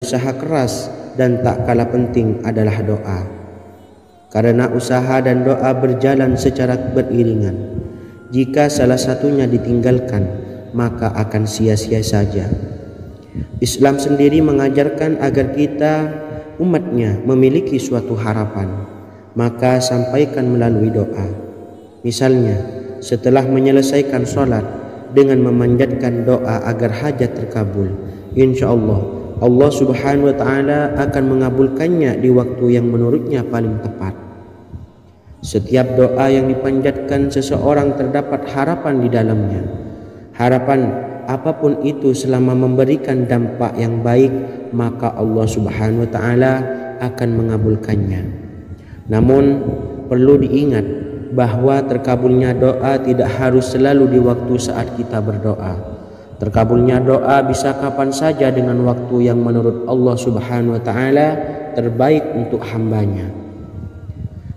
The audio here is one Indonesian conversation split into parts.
usaha keras dan tak kalah penting adalah doa. Karena usaha dan doa berjalan secara beriringan. Jika salah satunya ditinggalkan, maka akan sia-sia saja. Islam sendiri mengajarkan agar kita umatnya memiliki suatu harapan, maka sampaikan melalui doa. Misalnya, setelah menyelesaikan sholat dengan memanjatkan doa agar hajat terkabul, insya Allah Subhanahu wa Ta'ala akan mengabulkannya di waktu yang menurutnya paling tepat. Setiap doa yang dipanjatkan seseorang terdapat harapan di dalamnya. Harapan apapun itu selama memberikan dampak yang baik, maka Allah Subhanahu wa Ta'ala akan mengabulkannya. Namun perlu diingat bahwa terkabulnya doa tidak harus selalu di waktu saat kita berdoa. Terkabulnya doa bisa kapan saja dengan waktu yang menurut Allah Subhanahu wa Ta'ala terbaik untuk hambanya.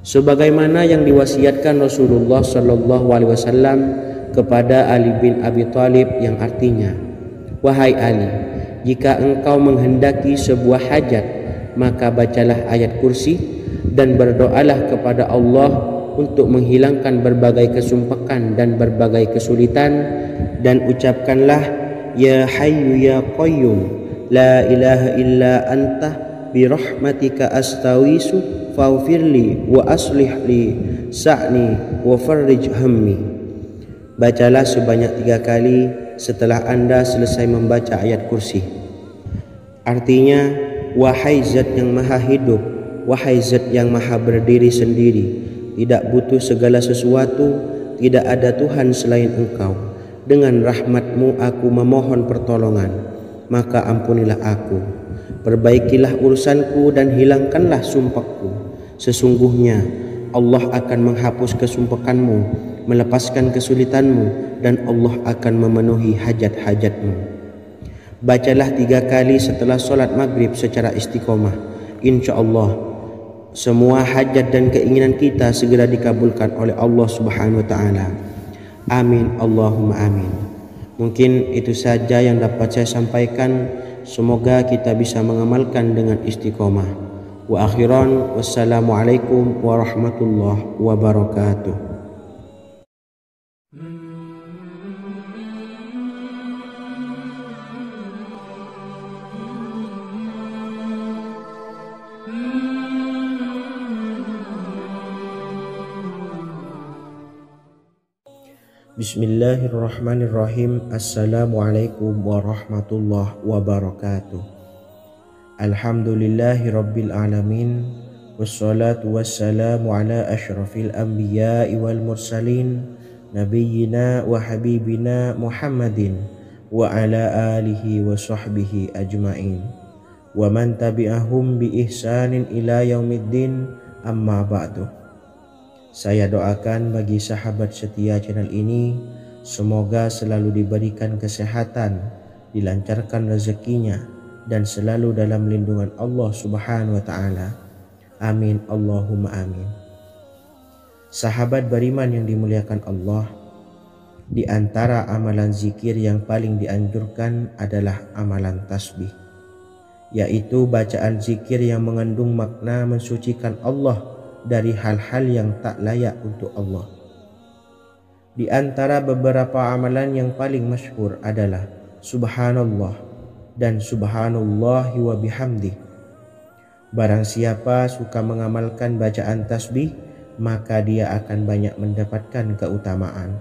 Sebagaimana yang diwasiatkan Rasulullah Sallallahu Alaihi Wasallam kepada Ali bin Abi Thalib, yang artinya, "Wahai Ali, jika engkau menghendaki sebuah hajat, maka bacalah ayat kursi dan berdoalah kepada Allah untuk menghilangkan berbagai kesumpakan dan berbagai kesulitan, dan ucapkanlah, Ya Hayyu Ya Qayyum, La ilaha illa anta birahmatika astawisu faghfirli wa aslih li sa'ni wa farrij hammi." Bacalah sebanyak 3 kali setelah Anda selesai membaca ayat kursi. Artinya, wahai zat yang maha hidup, wahai zat yang maha berdiri sendiri, tidak butuh segala sesuatu, tidak ada Tuhan selain Engkau. Dengan rahmat-Mu aku memohon pertolongan, maka ampunilah aku. Perbaikilah urusanku dan hilangkanlah sumpahku. Sesungguhnya Allah akan menghapus kesumpahanmu, melepaskan kesulitanmu, dan Allah akan memenuhi hajat-hajatmu. Bacalah 3 kali setelah sholat maghrib secara istiqomah. Insya Allah semua hajat dan keinginan kita segera dikabulkan oleh Allah Subhanahu wa Ta'ala. Amin Allahumma amin. Mungkin itu saja yang dapat saya sampaikan. Semoga kita bisa mengamalkan dengan istiqomah. Wa akhiran, wassalamualaikum warahmatullahi wabarakatuh. Bismillahirrahmanirrahim. Assalamualaikum warahmatullahi wabarakatuh. Alhamdulillahi rabbil alamin. Wassalatu wassalamu ala ashrafil anbiya'i wal mursalin, nabiyyina wa habibina Muhammadin wa ala alihi wa sahbihi ajma'in, wa man tabi'ahum bi ihsanin ila yaumiddin, amma ba'du. Saya doakan bagi sahabat setia channel ini, semoga selalu diberikan kesehatan, dilancarkan rezekinya, dan selalu dalam lindungan Allah Subhanahu wa Ta'ala. Amin Allahumma amin. Sahabat beriman yang dimuliakan Allah, di antara amalan zikir yang paling dianjurkan adalah amalan tasbih, yaitu bacaan zikir yang mengandung makna mensucikan Allah dari hal-hal yang tak layak untuk Allah. Di antara beberapa amalan yang paling masyhur adalah Subhanallah dan Subhanallahi wa bihamdih. Barang siapa suka mengamalkan bacaan tasbih, maka dia akan banyak mendapatkan keutamaan.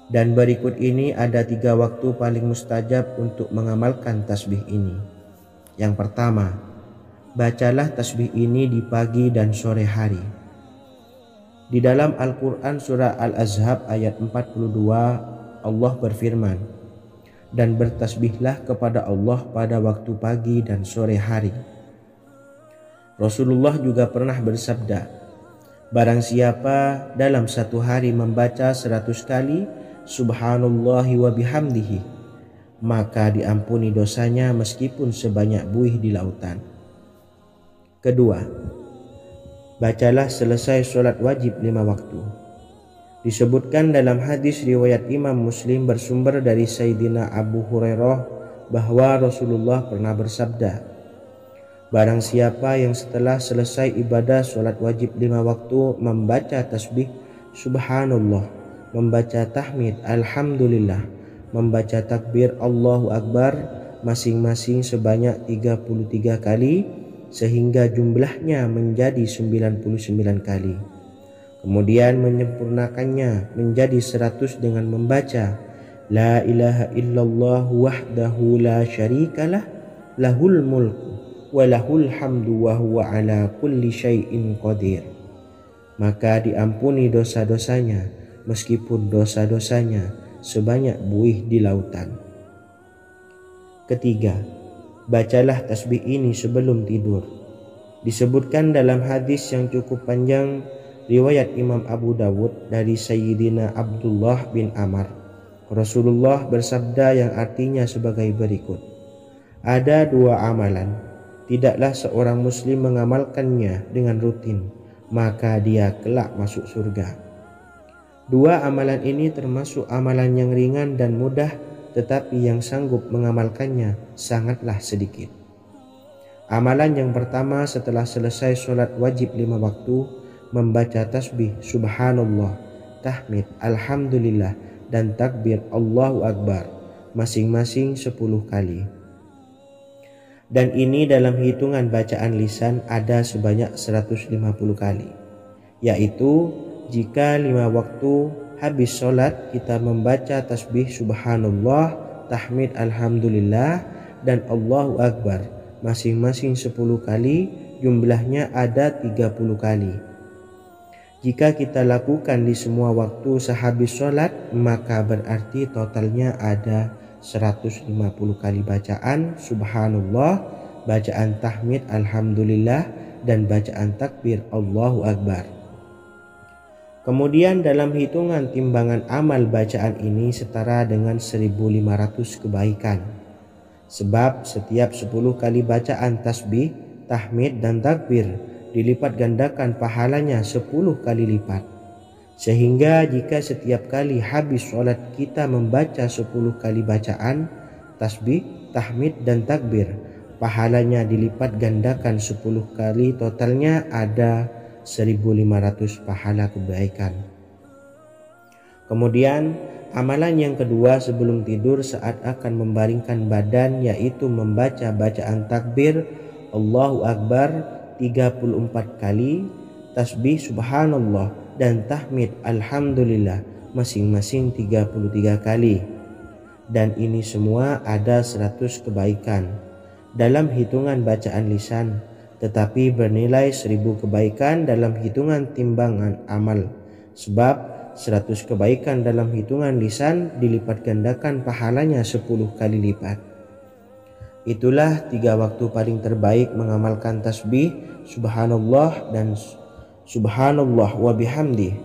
Dan berikut ini ada 3 waktu paling mustajab untuk mengamalkan tasbih ini. Yang pertama, bacalah tasbih ini di pagi dan sore hari. Di dalam Al-Quran surah Al-Ahzab ayat 42, Allah berfirman, "Dan bertasbihlah kepada Allah pada waktu pagi dan sore hari." Rasulullah juga pernah bersabda, barang siapa dalam satu hari membaca 100 kali Subhanallahi wa bihamdihi, maka diampuni dosanya meskipun sebanyak buih di lautan. Kedua, bacalah selesai sholat wajib 5 waktu. Disebutkan dalam hadis riwayat Imam Muslim bersumber dari Sayyidina Abu Hurairah bahwa Rasulullah pernah bersabda, Barang siapa yang setelah selesai ibadah sholat wajib 5 waktu membaca tasbih subhanallah, membaca tahmid alhamdulillah, membaca takbir Allahu Akbar masing-masing sebanyak 33 kali sehingga jumlahnya menjadi 99 kali. Kemudian menyempurnakannya menjadi 100 dengan membaca la ilaha illallah wahdahu la syarikalah lahul mulku walahul hamdu wa huwa ala kulli syai'in qadir. Maka diampuni dosa-dosanya meskipun dosa-dosanya sebanyak buih di lautan. Ketiga, bacalah tasbih ini sebelum tidur. Disebutkan dalam hadis yang cukup panjang riwayat Imam Abu Dawud dari Sayyidina Abdullah bin Amr, Rasulullah bersabda yang artinya sebagai berikut: ada 2 amalan, tidaklah seorang muslim mengamalkannya dengan rutin, maka dia kelak masuk surga. 2 amalan ini termasuk amalan yang ringan dan mudah, tetapi yang sanggup mengamalkannya sangatlah sedikit. Amalan yang pertama setelah selesai sholat wajib 5 waktu, membaca tasbih subhanallah, tahmid alhamdulillah, dan takbir Allahu Akbar masing-masing 10 kali. Dan ini dalam hitungan bacaan lisan ada sebanyak 150 kali, yaitu jika 5 waktu habis sholat kita membaca tasbih subhanallah, tahmid alhamdulillah, dan Allahu Akbar masing-masing 10 kali, jumlahnya ada 30 kali. Jika kita lakukan di semua waktu sehabis sholat, maka berarti totalnya ada 150 kali bacaan subhanallah, bacaan tahmid alhamdulillah, dan bacaan takbir Allahu Akbar. Kemudian dalam hitungan timbangan amal bacaan ini setara dengan 1500 kebaikan. Sebab setiap 10 kali bacaan tasbih, tahmid, dan takbir dilipat gandakan pahalanya 10 kali lipat. Sehingga jika setiap kali habis sholat kita membaca 10 kali bacaan tasbih, tahmid, dan takbir, pahalanya dilipat gandakan 10 kali, totalnya ada 1500 pahala kebaikan. Kemudian amalan yang kedua sebelum tidur saat akan membaringkan badan, yaitu membaca bacaan takbir Allahu Akbar 34 kali, tasbih subhanallah, dan tahmid alhamdulillah masing-masing 33 kali. Dan ini semua ada 100 kebaikan dalam hitungan bacaan lisan, tetapi bernilai 1000 kebaikan dalam hitungan timbangan amal. Sebab 100 kebaikan dalam hitungan lisan dilipat gandakan pahalanya 10 kali lipat. Itulah 3 waktu paling terbaik mengamalkan tasbih subhanallah dan subhanallah wa bihamdi.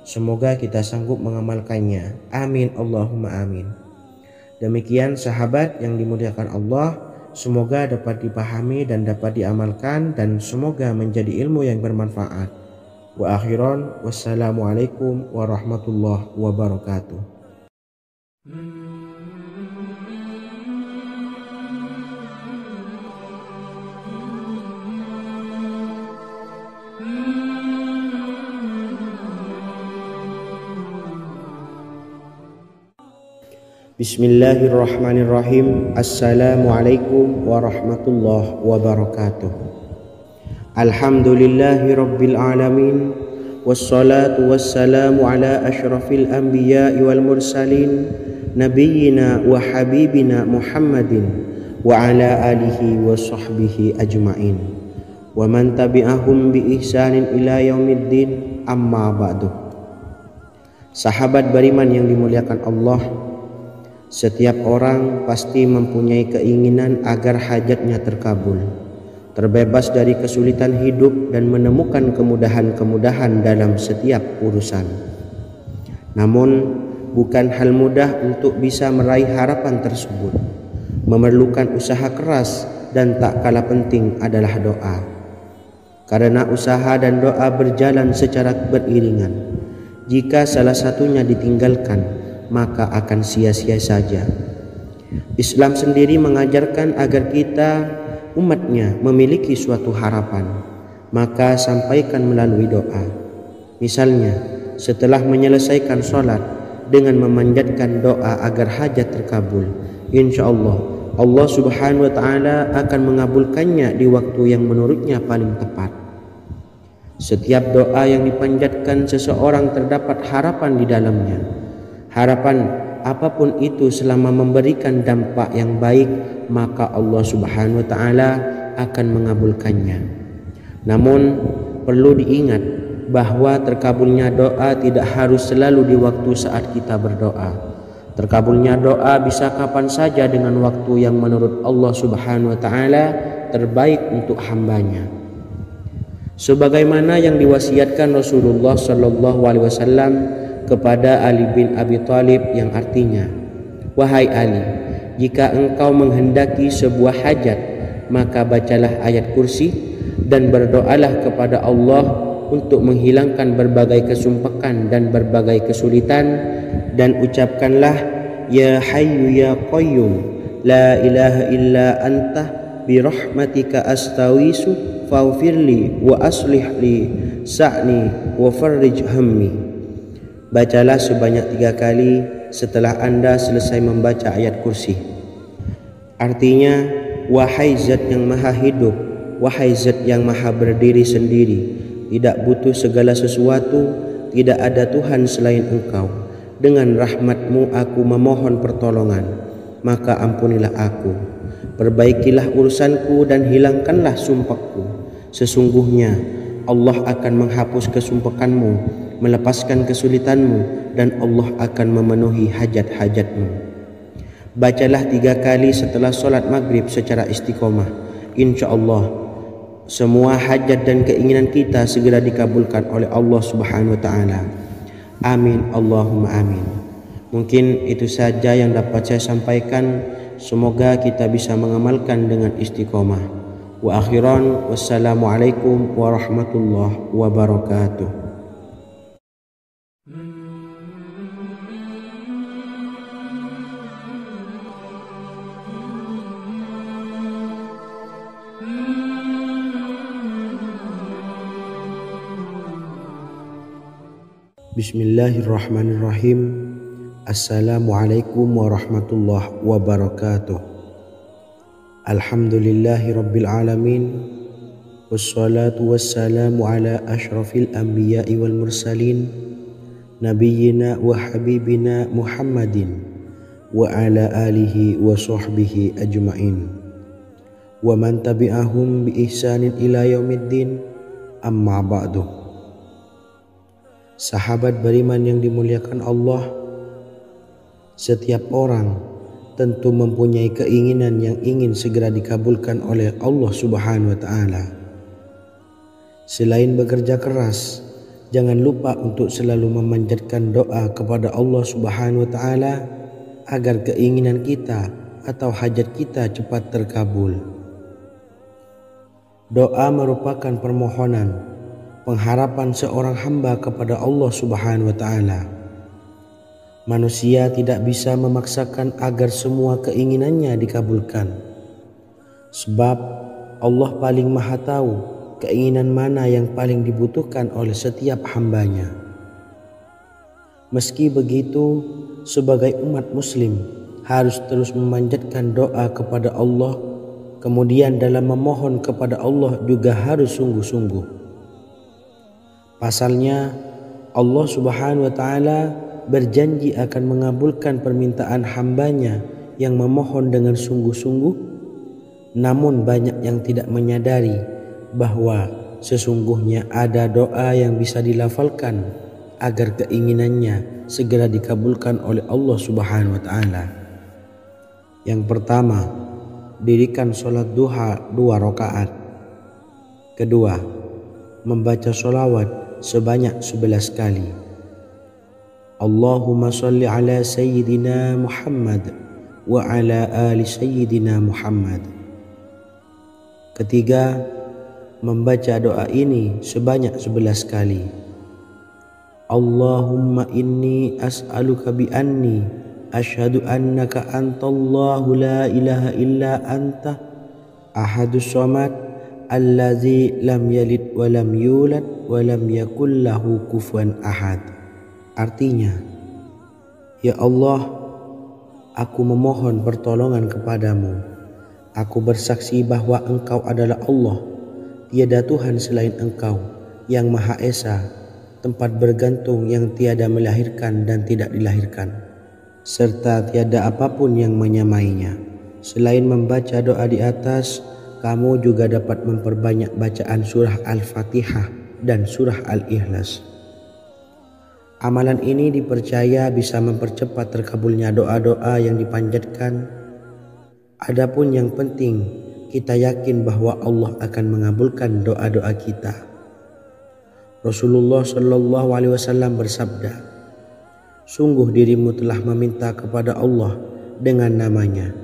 Semoga kita sanggup mengamalkannya. Amin Allahumma amin. Demikian sahabat yang dimuliakan Allah, semoga dapat dipahami dan dapat diamalkan, dan semoga menjadi ilmu yang bermanfaat. Wa akhiran, wassalamualaikum warahmatullahi wabarakatuh. Bismillahirrahmanirrahim. Assalamualaikum warahmatullahi wabarakatuh. Alhamdulillahi rabbil alamin, wassalatu wassalamu ala ashrafil anbiya'i wal mursalin, nabiyyina wa habibina Muhammadin wa ala alihi wa sahbihi ajma'in, wa man tabi'ahum bi ihsanin ila yaumiddin, amma ba'du. Sahabat beriman yang dimuliakan Allah, setiap orang pasti mempunyai keinginan agar hajatnya terkabul, terbebas dari kesulitan hidup, dan menemukan kemudahan-kemudahan dalam setiap urusan. Namun, bukan hal mudah untuk bisa meraih harapan tersebut. Memerlukan usaha keras, dan tak kalah penting adalah doa. Karena usaha dan doa berjalan secara beriringan. Jika salah satunya ditinggalkan, maka akan sia-sia saja. Islam sendiri mengajarkan agar kita umatnya memiliki suatu harapan, maka sampaikan melalui doa. Misalnya, setelah menyelesaikan sholat dengan memanjatkan doa agar hajat terkabul, insya Allah Subhanahu wa Ta'ala akan mengabulkannya di waktu yang menurutnya paling tepat. Setiap doa yang dipanjatkan seseorang terdapat harapan di dalamnya. Harapan apapun itu selama memberikan dampak yang baik, maka Allah Subhanahu wa Ta'ala akan mengabulkannya. Namun perlu diingat bahwa terkabulnya doa tidak harus selalu di waktu saat kita berdoa. Terkabulnya doa bisa kapan saja dengan waktu yang menurut Allah Subhanahu wa Ta'ala terbaik untuk hambanya. Sebagaimana yang diwasiatkan Rasulullah Sallallahu Alaihi Wasallam kepada Ali bin Abi Thalib, yang artinya, wahai Ali, jika engkau menghendaki sebuah hajat, maka bacalah ayat kursi dan berdoalah kepada Allah untuk menghilangkan berbagai kesumpekan dan berbagai kesulitan, dan ucapkanlah, ya Hayyu ya Qayyum, la ilaha illa anta birahmatika astawisu faghfirli wa aslih li sa'ni wa farrij hammi. Bacalah sebanyak 3 kali setelah Anda selesai membaca ayat kursi. Artinya, wahai zat yang maha hidup, wahai zat yang maha berdiri sendiri, tidak butuh segala sesuatu, tidak ada Tuhan selain Engkau. Dengan rahmat-Mu aku memohon pertolongan, maka ampunilah aku. Perbaikilah urusanku dan hilangkanlah sumpahku. Sesungguhnya Allah akan menghapus kesumpekanmu, melepaskan kesulitanmu, dan Allah akan memenuhi hajat-hajatmu. Bacalah 3 kali setelah sholat maghrib secara istiqomah. Insya Allah semua hajat dan keinginan kita segera dikabulkan oleh Allah Subhanahu wa Ta'ala. Amin Allahumma amin. Mungkin itu saja yang dapat saya sampaikan. Semoga kita bisa mengamalkan dengan istiqomah. Wa akhiran, wassalamualaikum warahmatullahi wabarakatuh. Bismillahirrahmanirrahim. Assalamualaikum warahmatullahi wabarakatuh. Alhamdulillahi rabbil alamin. Wassalatu wassalamu ala ashrafil anbiya'i wal mursalin, nabiyyina wa habibina Muhammadin wa ala alihi wa sahbihi ajma'in wa man tabi'ahum bi ihsanin ila yaumiddin, amma ba'du. Sahabat beriman yang dimuliakan Allah, setiap orang tentu mempunyai keinginan yang ingin segera dikabulkan oleh Allah Subhanahu wa Ta'ala. Selain bekerja keras, jangan lupa untuk selalu memanjatkan doa kepada Allah Subhanahu wa Ta'ala agar keinginan kita atau hajat kita cepat terkabul. Doa merupakan permohonan, pengharapan seorang hamba kepada Allah Subhanahu wa Ta'ala. Manusia tidak bisa memaksakan agar semua keinginannya dikabulkan, sebab Allah paling maha tahu keinginan mana yang paling dibutuhkan oleh setiap hambanya. Meski begitu, sebagai umat muslim harus terus memanjatkan doa kepada Allah, kemudian dalam memohon kepada Allah juga harus sungguh-sungguh. Pasalnya, Allah Subhanahu wa Ta'ala berjanji akan mengabulkan permintaan hambanya yang memohon dengan sungguh-sungguh. Namun banyak yang tidak menyadari bahwa sesungguhnya ada doa yang bisa dilafalkan agar keinginannya segera dikabulkan oleh Allah Subhanahu wa Ta'ala. Yang pertama, dirikan sholat duha 2 rakaat. Kedua, membaca sholawat sebanyak 11 kali. Allahumma salli ala Sayyidina Muhammad wa ala ali Sayyidina Muhammad. Ketiga, membaca doa ini sebanyak 11 kali. Allahumma inni as'aluka bi anni asyhadu annaka antallahu la ilaha illa anta Ahadus Samad, Allazi lam yalid wa lam yulad wa lam yakul lahu kufuwan ahad. Artinya, ya Allah, aku memohon pertolongan kepadamu. Aku bersaksi bahwa Engkau adalah Allah, tiada Tuhan selain Engkau, yang Maha Esa, tempat bergantung yang tiada melahirkan dan tidak dilahirkan, serta tiada apapun yang menyamainya. Selain membaca doa di atas, kamu juga dapat memperbanyak bacaan surah Al-Fatihah dan surah Al-Ikhlas. Amalan ini dipercaya bisa mempercepat terkabulnya doa-doa yang dipanjatkan. Adapun yang penting, kita yakin bahwa Allah akan mengabulkan doa-doa kita. Rasulullah Shallallahu Alaihi Wasallam bersabda, sungguh dirimu telah meminta kepada Allah dengan namanya,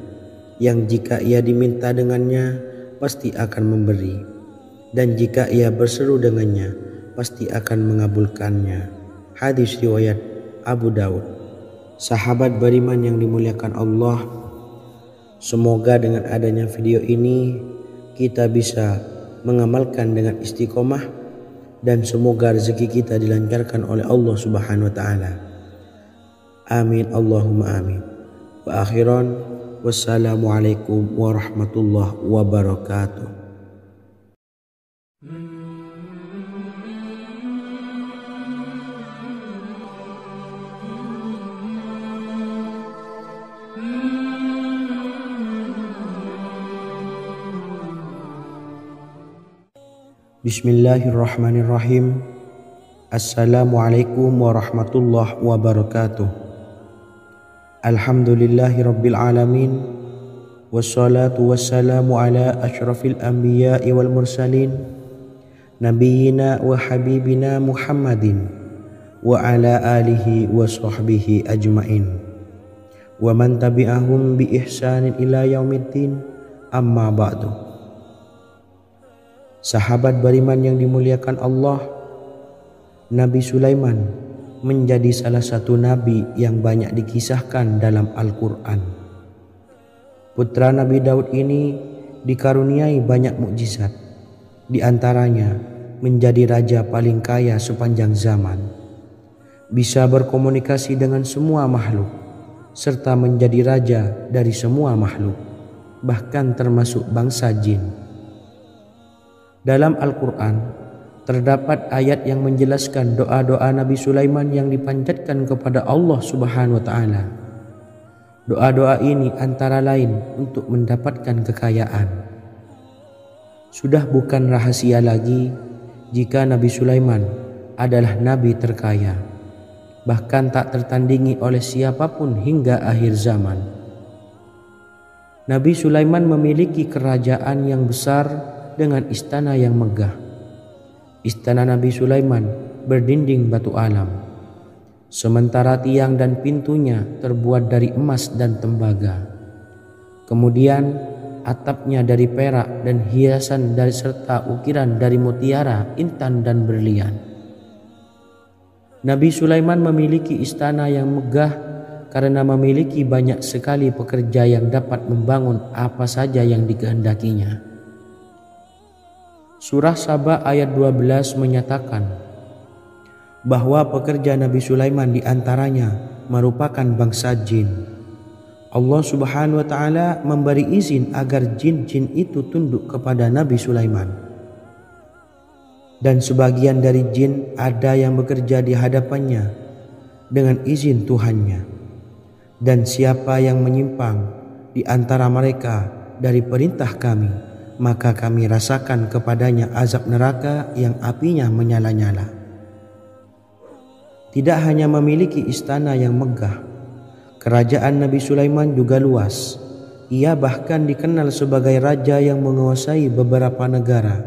yang jika ia diminta dengannya pasti akan memberi, dan jika ia berseru dengannya pasti akan mengabulkannya. Hadis riwayat Abu Daud. Sahabat beriman yang dimuliakan Allah, semoga dengan adanya video ini kita bisa mengamalkan dengan istiqomah, dan semoga rezeki kita dilancarkan oleh Allah Subhanahu wa taala. Amin Allahumma amin. Wa akhiran, wassalamualaikum warahmatullahi wabarakatuh. Bismillahirrahmanirrahim. Assalamualaikum warahmatullahi wabarakatuh. Alhamdulillahi rabbil alamin, wassalatu wassalamu ala asyrafil anbiya'i wal mursalin, nabiyyina wa habibina Muhammadin wa ala alihi wa sahbihi ajmain, wa man tabi'ahum bi ihsanin ila yaumiddin, amma ba'du. Sahabat beriman yang dimuliakan Allah, Nabi Sulaiman menjadi salah satu nabi yang banyak dikisahkan dalam Al-Quran. Putra Nabi Daud ini dikaruniai banyak mukjizat, di antaranya menjadi raja paling kaya sepanjang zaman, bisa berkomunikasi dengan semua makhluk, serta menjadi raja dari semua makhluk, bahkan termasuk bangsa jin. Dalam Al-Quran terdapat ayat yang menjelaskan doa-doa Nabi Sulaiman yang dipanjatkan kepada Allah Subhanahu wa taala. Doa-doa ini antara lain untuk mendapatkan kekayaan. Sudah bukan rahasia lagi jika Nabi Sulaiman adalah nabi terkaya, bahkan tak tertandingi oleh siapapun hingga akhir zaman. Nabi Sulaiman memiliki kerajaan yang besar dengan istana yang megah. Istana Nabi Sulaiman berdinding batu alam, sementara tiang dan pintunya terbuat dari emas dan tembaga. Kemudian atapnya dari perak dan hiasan dari serta ukiran dari mutiara, intan dan berlian. Nabi Sulaiman memiliki istana yang megah karena memiliki banyak sekali pekerja yang dapat membangun apa saja yang dikehendakinya. Surah Saba ayat 12 menyatakan bahwa pekerja Nabi Sulaiman diantaranya merupakan bangsa jin. Allah Subhanahu wa taala memberi izin agar jin-jin itu tunduk kepada Nabi Sulaiman. Dan sebagian dari jin ada yang bekerja di hadapannya dengan izin Tuhannya. Dan siapa yang menyimpang di antara mereka dari perintah kami, maka kami rasakan kepadanya azab neraka yang apinya menyala-nyala. Tidak hanya memiliki istana yang megah, kerajaan Nabi Sulaiman juga luas. Ia bahkan dikenal sebagai raja yang menguasai beberapa negara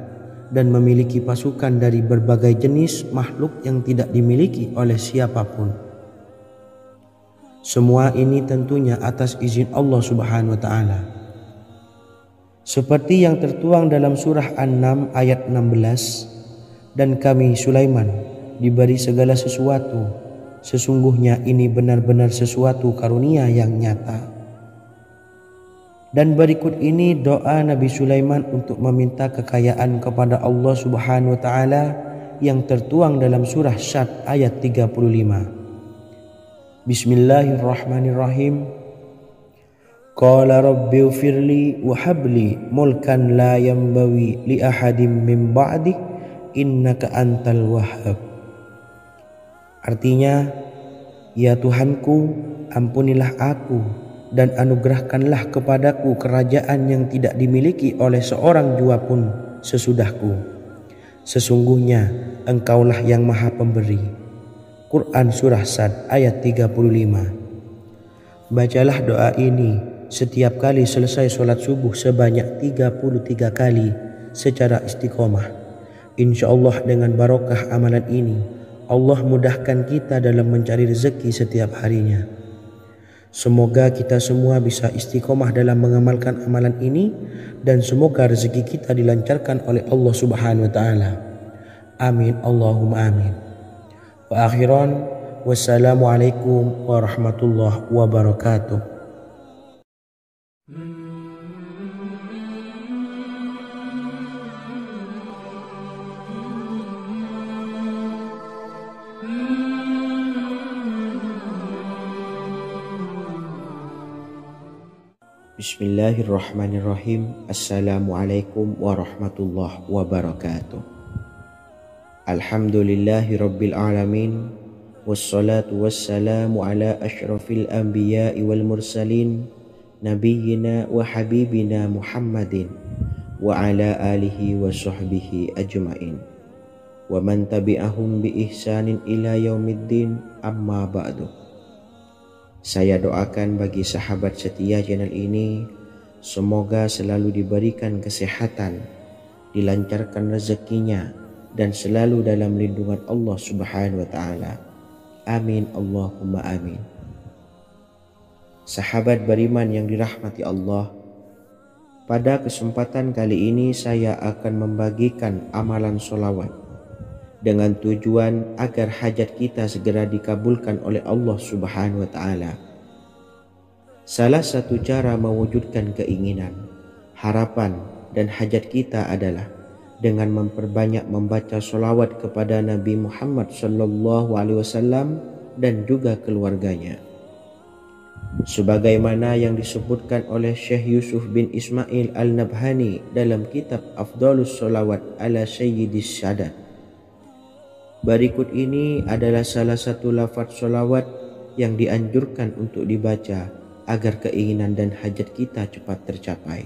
dan memiliki pasukan dari berbagai jenis makhluk yang tidak dimiliki oleh siapapun. Semua ini tentunya atas izin Allah Subhanahu wa taala. Seperti yang tertuang dalam surah An-Naml ayat 16, dan kami Sulaiman diberi segala sesuatu, sesungguhnya ini benar-benar sesuatu karunia yang nyata. Dan berikut ini doa Nabi Sulaiman untuk meminta kekayaan kepada Allah Subhanahu wa taala yang tertuang dalam surah Syad ayat 35. Bismillahirrahmanirrahim. Qala rabbighfirli wa habli mulkan la yanbawi li ahadin min ba'di innaka antal wahhab. Artinya, ya Tuhanku, ampunilah aku dan anugerahkanlah kepadaku kerajaan yang tidak dimiliki oleh seorang jua pun sesudahku. Sesungguhnya Engkaulah yang Maha Pemberi. Quran Surah Sad ayat 35. Bacalah doa ini setiap kali selesai sholat subuh sebanyak 33 kali secara istiqomah. Insya Allah dengan barokah amalan ini, Allah mudahkan kita dalam mencari rezeki setiap harinya. Semoga kita semua bisa istiqomah dalam mengamalkan amalan ini dan semoga rezeki kita dilancarkan oleh Allah Subhanahu wa taala. Amin Allahumma amin. Wa akhiran wassalamualaikum warahmatullahi wabarakatuh. Bismillahirrahmanirrahim. Assalamualaikum warahmatullahi wabarakatuh. Alhamdulillahi rabbil alamin. Wassalatu wassalamu ala ashrafil anbiya'i wal mursalin nabiyyina wa habibina Muhammadin wa ala alihi wa sahbihi ajma'in wa man tabi'ahum bi ihsanin ila yaumiddin, amma ba'du. Saya doakan bagi sahabat setia channel ini, semoga selalu diberikan kesehatan, dilancarkan rezekinya, dan selalu dalam lindungan Allah Subhanahu wa taala. Amin Allahumma amin. Sahabat beriman yang dirahmati Allah, pada kesempatan kali ini saya akan membagikan amalan sholawat dengan tujuan agar hajat kita segera dikabulkan oleh Allah Subhanahu wa taala. Salah satu cara mewujudkan keinginan, harapan, dan hajat kita adalah dengan memperbanyak membaca sholawat kepada Nabi Muhammad SAW dan juga keluarganya. Sebagaimana yang disebutkan oleh Syekh Yusuf bin Ismail Al-Nabhani dalam kitab Afdhalus Sholawat ala Sayyidis Sadat. Berikut ini adalah salah satu lafaz sholawat yang dianjurkan untuk dibaca agar keinginan dan hajat kita cepat tercapai.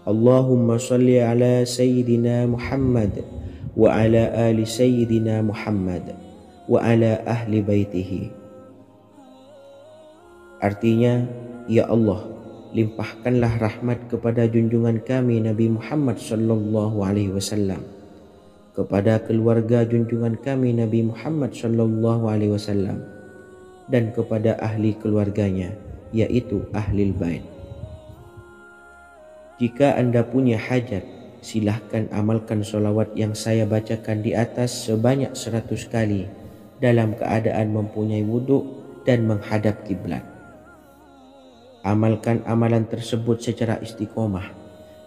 Allahumma salli ala Sayyidina Muhammad wa ala ali Sayyidina Muhammad wa ala ahli baitihi. Artinya, ya Allah, limpahkanlah rahmat kepada junjungan kami Nabi Muhammad sallallahu alaihi wasallam, kepada keluarga junjungan kami Nabi Muhammad sallallahu alaihi wasallam, dan kepada ahli keluarganya, yaitu ahlil bait. Jika Anda punya hajat, silahkan amalkan sholawat yang saya bacakan di atas sebanyak 100 kali dalam keadaan mempunyai wudhu dan menghadap kiblat. Amalkan amalan tersebut secara istiqomah.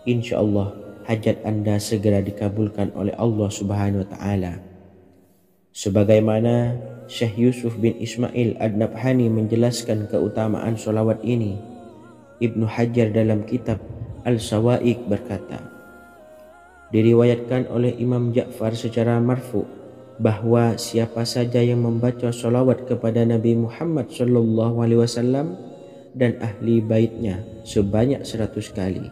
Insya Allah hajat Anda segera dikabulkan oleh Allah Subhanahu wa taala. Sebagaimana Syekh Yusuf bin Ismail Ad-Nabhani menjelaskan keutamaan sholawat ini, Ibnu Hajar dalam kitab Al-Sawa'iq berkata, diriwayatkan oleh Imam Ja'far secara marfu bahwa siapa saja yang membaca sholawat kepada Nabi Muhammad SAW dan ahli baitnya sebanyak 100 kali,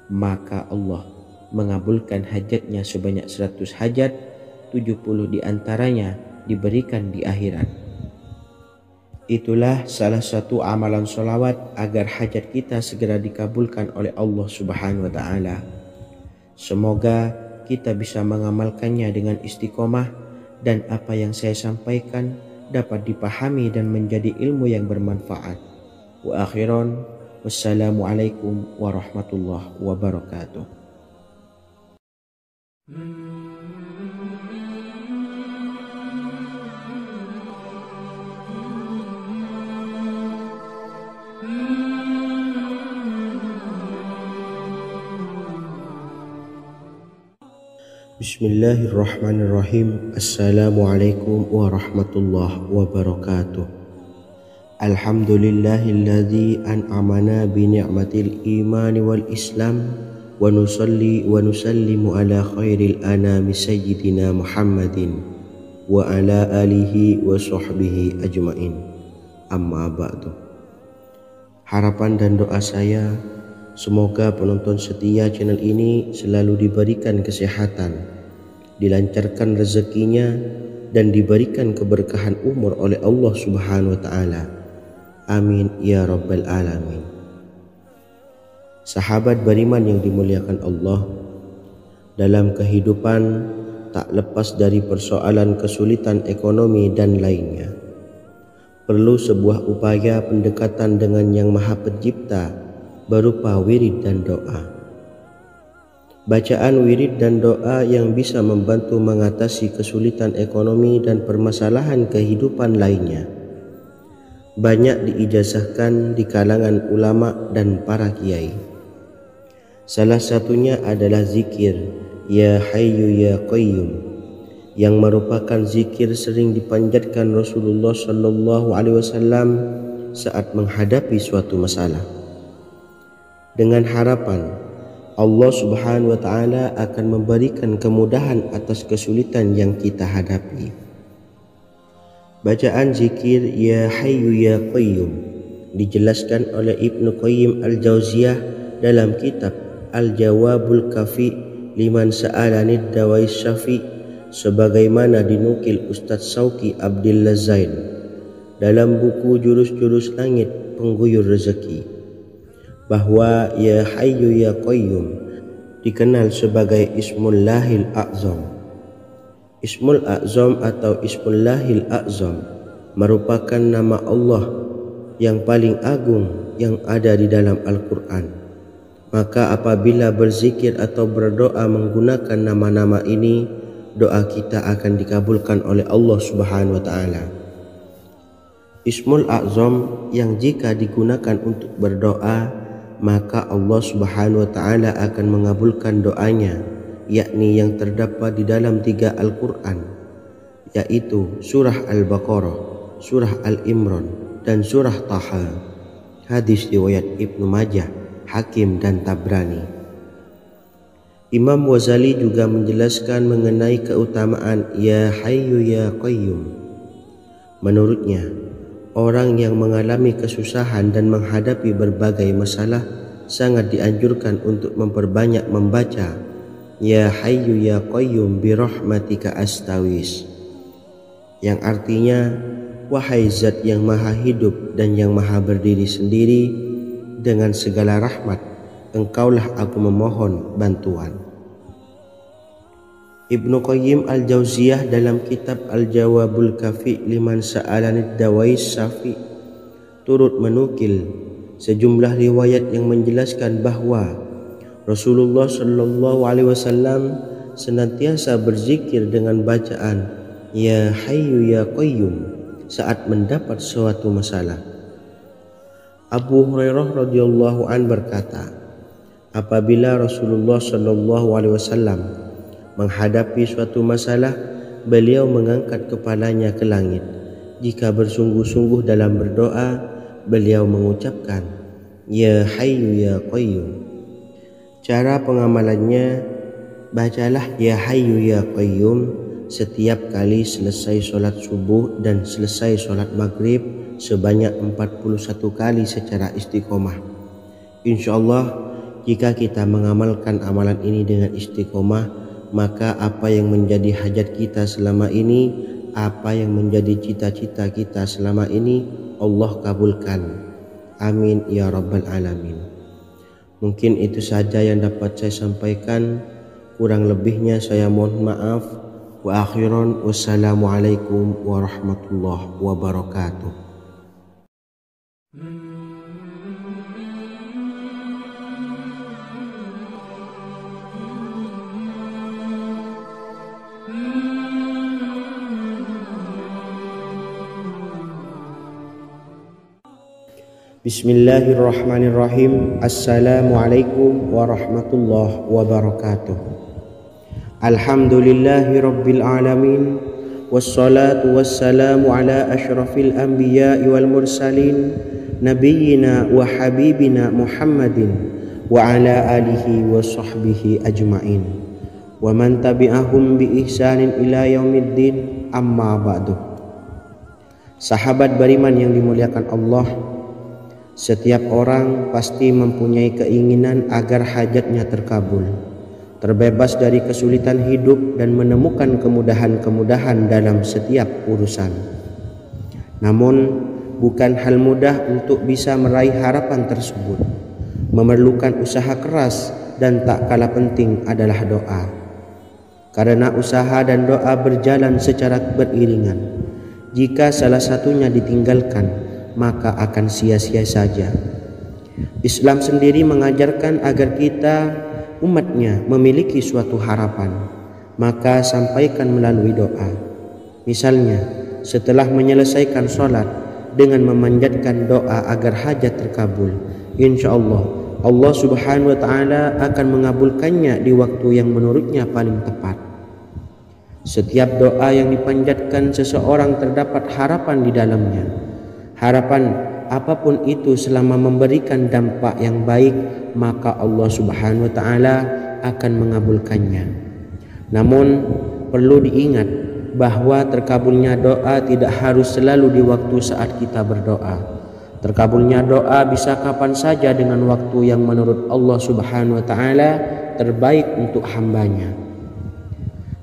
maka Allah mengabulkan hajatnya sebanyak 100 hajat, 70 diantaranya diberikan di akhirat. Itulah salah satu amalan sholawat agar hajat kita segera dikabulkan oleh Allah Subhanahu wa taala. Semoga kita bisa mengamalkannya dengan istiqomah dan apa yang saya sampaikan dapat dipahami dan menjadi ilmu yang bermanfaat. Wa akhiran, wassalamualaikum warahmatullahi wabarakatuh. Bismillahirrahmanirrahim. Assalamualaikum warahmatullahi wabarakatuh. Alhamdulillahilladzi an'amana bi ni'matil imani wal islam wa nusalli wa nusallimu ala khairil anami sayyidina Muhammadin wa ala alihi wa sahbihi ajmain. Amma ba'du. Harapan dan doa saya, semoga penonton setia channel ini selalu diberikan kesehatan, dilancarkan rezekinya, dan diberikan keberkahan umur oleh Allah Subhanahu wa Ta'ala. Amin ya Rabbal Alamin. Sahabat beriman yang dimuliakan Allah, dalam kehidupan tak lepas dari persoalan kesulitan ekonomi dan lainnya. Perlu sebuah upaya pendekatan dengan Yang Maha Pencipta berupa wirid dan doa. Bacaan wirid dan doa yang bisa membantu mengatasi kesulitan ekonomi dan permasalahan kehidupan lainnya banyak diijazahkan di kalangan ulama dan para kiai. Salah satunya adalah zikir Ya Hayyu Ya Qayyum, yang merupakan zikir sering dipanjatkan Rasulullah SAW saat menghadapi suatu masalah, dengan harapan Allah Subhanahu wa Ta'ala akan memberikan kemudahan atas kesulitan yang kita hadapi. Bacaan zikir Ya Hayyu Ya Qayyum dijelaskan oleh Ibnu Qayyim Al-Jauziyah dalam kitab Al-Jawabul Kafi liman sa'alanid dawais syafi, sebagaimana dinukil Ustadz Sauki Abdillah Zain dalam buku Jurus-Jurus Langit Pengguyur Rezeki, bahwa Ya Hayyu Ya Qayyum dikenal sebagai Ismullahil A'zam. Ismul A'zam atau Ismullahil A'zam merupakan nama Allah yang paling agung yang ada di dalam Al-Quran. Maka apabila berzikir atau berdoa menggunakan nama-nama ini, doa kita akan dikabulkan oleh Allah Subhanahu wa Ta'ala. Ismul A'zam yang jika digunakan untuk berdoa, maka Allah Subhanahu wa Ta'ala akan mengabulkan doanya, yakni yang terdapat di dalam 3 Al-Quran, yaitu surah Al-Baqarah, surah Al-Imran, dan surah Taha. Hadis riwayat Ibnu Majah, Hakim, dan Tabrani. Imam Ghazali juga menjelaskan mengenai keutamaan Ya Hayyu Ya Qayyum. Menurutnya, orang yang mengalami kesusahan dan menghadapi berbagai masalah sangat dianjurkan untuk memperbanyak membaca Ya Hayyu Ya Qayyum bi rahmatika astawis, yang artinya, wahai zat yang maha hidup dan yang maha berdiri sendiri, dengan segala rahmat engkaulah aku memohon bantuan. Ibnu Qayyim Al-Jauziyah dalam kitab Al-Jawabul Kafi liman sa'alanid dawais syafi turut menukil sejumlah riwayat yang menjelaskan bahwa Rasulullah SAW senantiasa berzikir dengan bacaan Ya Hayyu Ya Qayyum saat mendapat suatu masalah. Abu Hurairah radhiyallahu an berkata, apabila Rasulullah SAW menghadapi suatu masalah, beliau mengangkat kepalanya ke langit. Jika bersungguh-sungguh dalam berdoa, beliau mengucapkan Ya Hayyu Ya Qayyum. Cara pengamalannya, bacalah Ya Hayyu Ya Qayyum setiap kali selesai sholat subuh dan selesai sholat maghrib sebanyak 41 kali secara istiqomah. Insyaallah, jika kita mengamalkan amalan ini dengan istiqomah, maka apa yang menjadi hajat kita selama ini, apa yang menjadi cita-cita kita selama ini, Allah kabulkan. Amin ya Rabbal Alamin. Mungkin itu saja yang dapat saya sampaikan. Kurang lebihnya saya mohon maaf. Wa akhiran, wassalamualaikum warahmatullahi wabarakatuh. Bismillahirrahmanirrahim. Assalamualaikum warahmatullahi wabarakatuh. Alhamdulillahi Rabbil Alamin. Wassalatu wassalamu ala ashrafil anbiya'i wal mursalin Nabiyyina wa habibina Muhammadin wa ala alihi wa sahbihi ajma'in wa man tabi'ahum bi ihsanin ila yaumiddin, amma ba'du. Sahabat beriman yang dimuliakan Allah, setiap orang pasti mempunyai keinginan agar hajatnya terkabul, terbebas dari kesulitan hidup dan menemukan kemudahan-kemudahan dalam setiap urusan. Namun bukan hal mudah untuk bisa meraih harapan tersebut. Memerlukan usaha keras dan tak kalah penting adalah doa. Karena usaha dan doa berjalan secara beriringan. Jika salah satunya ditinggalkan, maka akan sia-sia saja. Islam sendiri mengajarkan agar kita umatnya memiliki suatu harapan, maka sampaikan melalui doa. Misalnya, setelah menyelesaikan sholat dengan memanjatkan doa agar hajat terkabul, insya Allah subhanahu wa ta'ala akan mengabulkannya di waktu yang menurutnya paling tepat. Setiap doa yang dipanjatkan seseorang terdapat harapan di dalamnya. Harapan apapun itu selama memberikan dampak yang baik, maka Allah subhanahu wa ta'ala akan mengabulkannya. Namun perlu diingat bahwa terkabulnya doa tidak harus selalu di waktu saat kita berdoa. Terkabulnya doa bisa kapan saja dengan waktu yang menurut Allah subhanahu wa ta'ala terbaik untuk hambanya.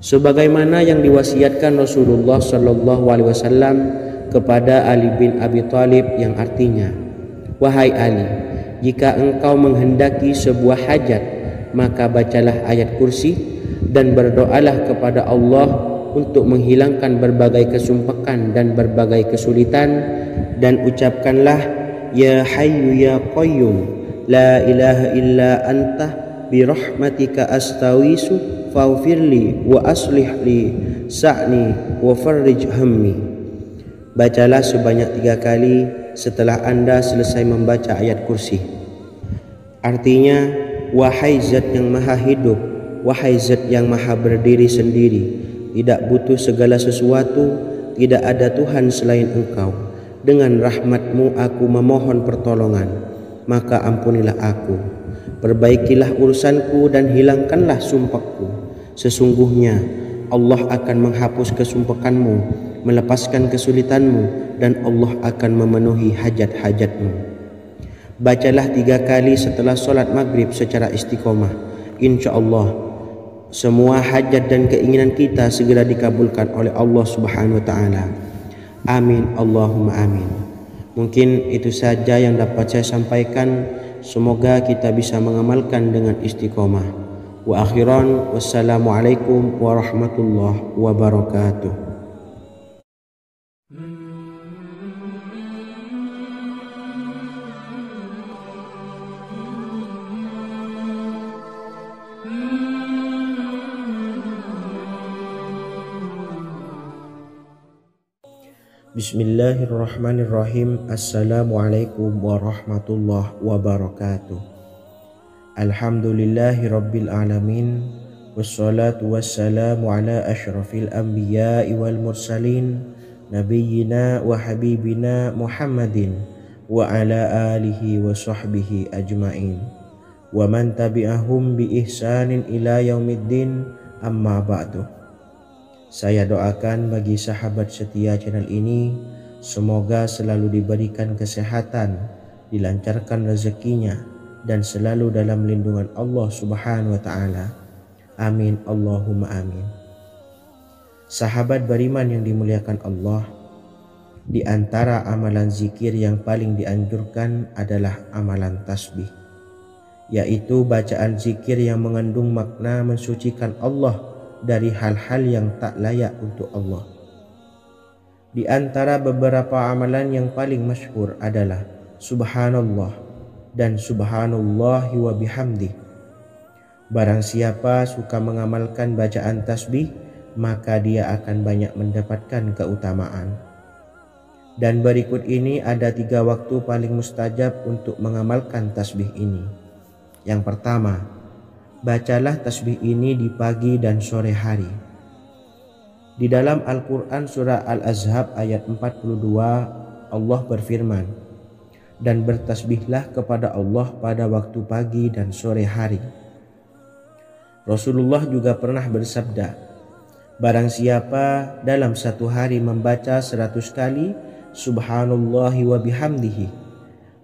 Sebagaimana yang diwasiatkan Rasulullah sallallahu alaihi wasallam kepada Ali bin Abi Thalib, yang artinya, "Wahai Ali, jika engkau menghendaki sebuah hajat, maka bacalah ayat kursi dan berdoalah kepada Allah untuk menghilangkan berbagai kesumpekan dan berbagai kesulitan, dan ucapkanlah, Ya Hayyu Ya Qayyum, La ilaha illa anta birahmatika astawisu faghfirli wa aslih li sa'ni wa farrij hammi." Bacalah sebanyak 3 kali setelah Anda selesai membaca ayat kursi. Artinya, wahai zat yang maha hidup, wahai zat yang maha berdiri sendiri, tidak butuh segala sesuatu, tidak ada Tuhan selain Engkau. Dengan rahmat-Mu aku memohon pertolongan, maka ampunilah aku. Perbaikilah urusanku dan hilangkanlah sumpahku. Sesungguhnya Allah akan menghapus kesumpekanmu, melepaskan kesulitanmu, dan Allah akan memenuhi hajat-hajatmu. Bacalah 3 kali setelah sholat maghrib secara istiqomah. Insya Allah semua hajat dan keinginan kita segera dikabulkan oleh Allah subhanahu wa ta'ala. Amin Allahumma amin. Mungkin itu saja yang dapat saya sampaikan. Semoga kita bisa mengamalkan dengan istiqomah. Wa akhiran, wassalamualaikum warahmatullahi wabarakatuh. Bismillahirrahmanirrahim. Assalamualaikum warahmatullahi wabarakatuh. Alhamdulillahi Rabbil Alamin. Wassalatu wassalamu ala ashrafil anbiya'i wal mursalin Nabiyyina wa habibina Muhammadin wa ala alihi wa sahbihi ajma'in wa man tabi'ahum bi ihsanin ila yaumiddin, amma ba'du. Saya doakan bagi sahabat setia channel ini, semoga selalu diberikan kesehatan, dilancarkan rezekinya, dan selalu dalam lindungan Allah subhanahu wa ta'ala. Amin Allahumma amin. Sahabat beriman yang dimuliakan Allah, di antara amalan zikir yang paling dianjurkan adalah amalan tasbih, yaitu bacaan zikir yang mengandung makna mensucikan Allah dari hal-hal yang tak layak untuk Allah. Di antara beberapa amalan yang paling masyhur adalah Subhanallah dan Subhanallahi wa bihamdi. Barang siapa suka mengamalkan bacaan tasbih, maka dia akan banyak mendapatkan keutamaan. Dan berikut ini ada 3 waktu paling mustajab untuk mengamalkan tasbih ini. Yang pertama, bacalah tasbih ini di pagi dan sore hari. Di dalam Al-Quran surah Al-Ahzab ayat 42 Allah berfirman, dan bertasbihlah kepada Allah pada waktu pagi dan sore hari. Rasulullah juga pernah bersabda, barang siapa dalam satu hari membaca 100 kali Subhanallahi wa bihamdihi,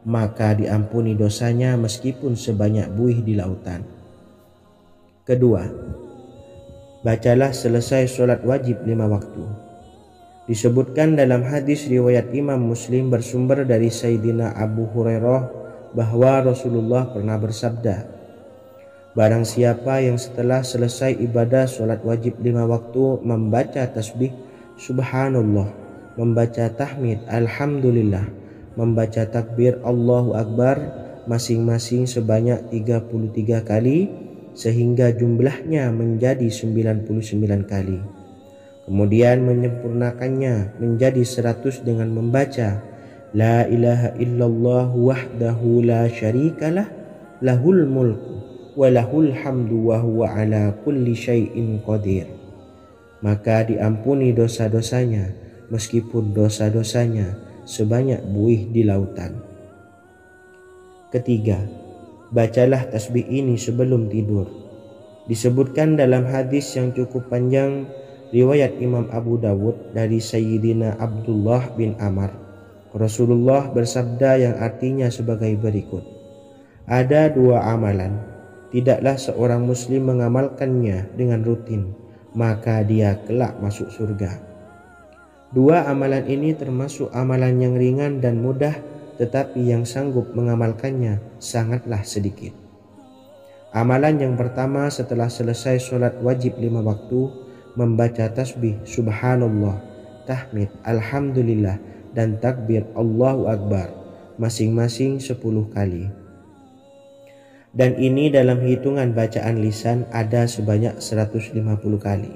maka diampuni dosanya meskipun sebanyak buih di lautan. Kedua, bacalah selesai sholat wajib 5 waktu. Disebutkan dalam hadis riwayat Imam Muslim bersumber dari Sayyidina Abu Hurairah bahwa Rasulullah pernah bersabda, barang siapa yang setelah selesai ibadah sholat wajib 5 waktu membaca tasbih Subhanallah, membaca tahmid Alhamdulillah, membaca takbir Allahu Akbar masing-masing sebanyak 33 kali sehingga jumlahnya menjadi 99 kali. Kemudian menyempurnakannya menjadi 100 dengan membaca La ilaha illallah wahdahu la syarikalah lahul mulku wa lahul hamdu wa huwa ala kulli syai'in qadir. Maka diampuni dosa-dosanya meskipun dosa-dosanya sebanyak buih di lautan. Ketiga, bacalah tasbih ini sebelum tidur. Disebutkan dalam hadis yang cukup panjang riwayat Imam Abu Dawud dari Sayyidina Abdullah bin Amr, Rasulullah bersabda yang artinya sebagai berikut, ada 2 amalan, tidaklah seorang muslim mengamalkannya dengan rutin, maka dia kelak masuk surga. 2 amalan ini termasuk amalan yang ringan dan mudah, tetapi yang sanggup mengamalkannya sangatlah sedikit. Amalan yang pertama setelah selesai sholat wajib 5 waktu, membaca tasbih Subhanallah, tahmid Alhamdulillah, dan takbir Allahu Akbar masing-masing 10 kali. Dan ini dalam hitungan bacaan lisan ada sebanyak 150 kali,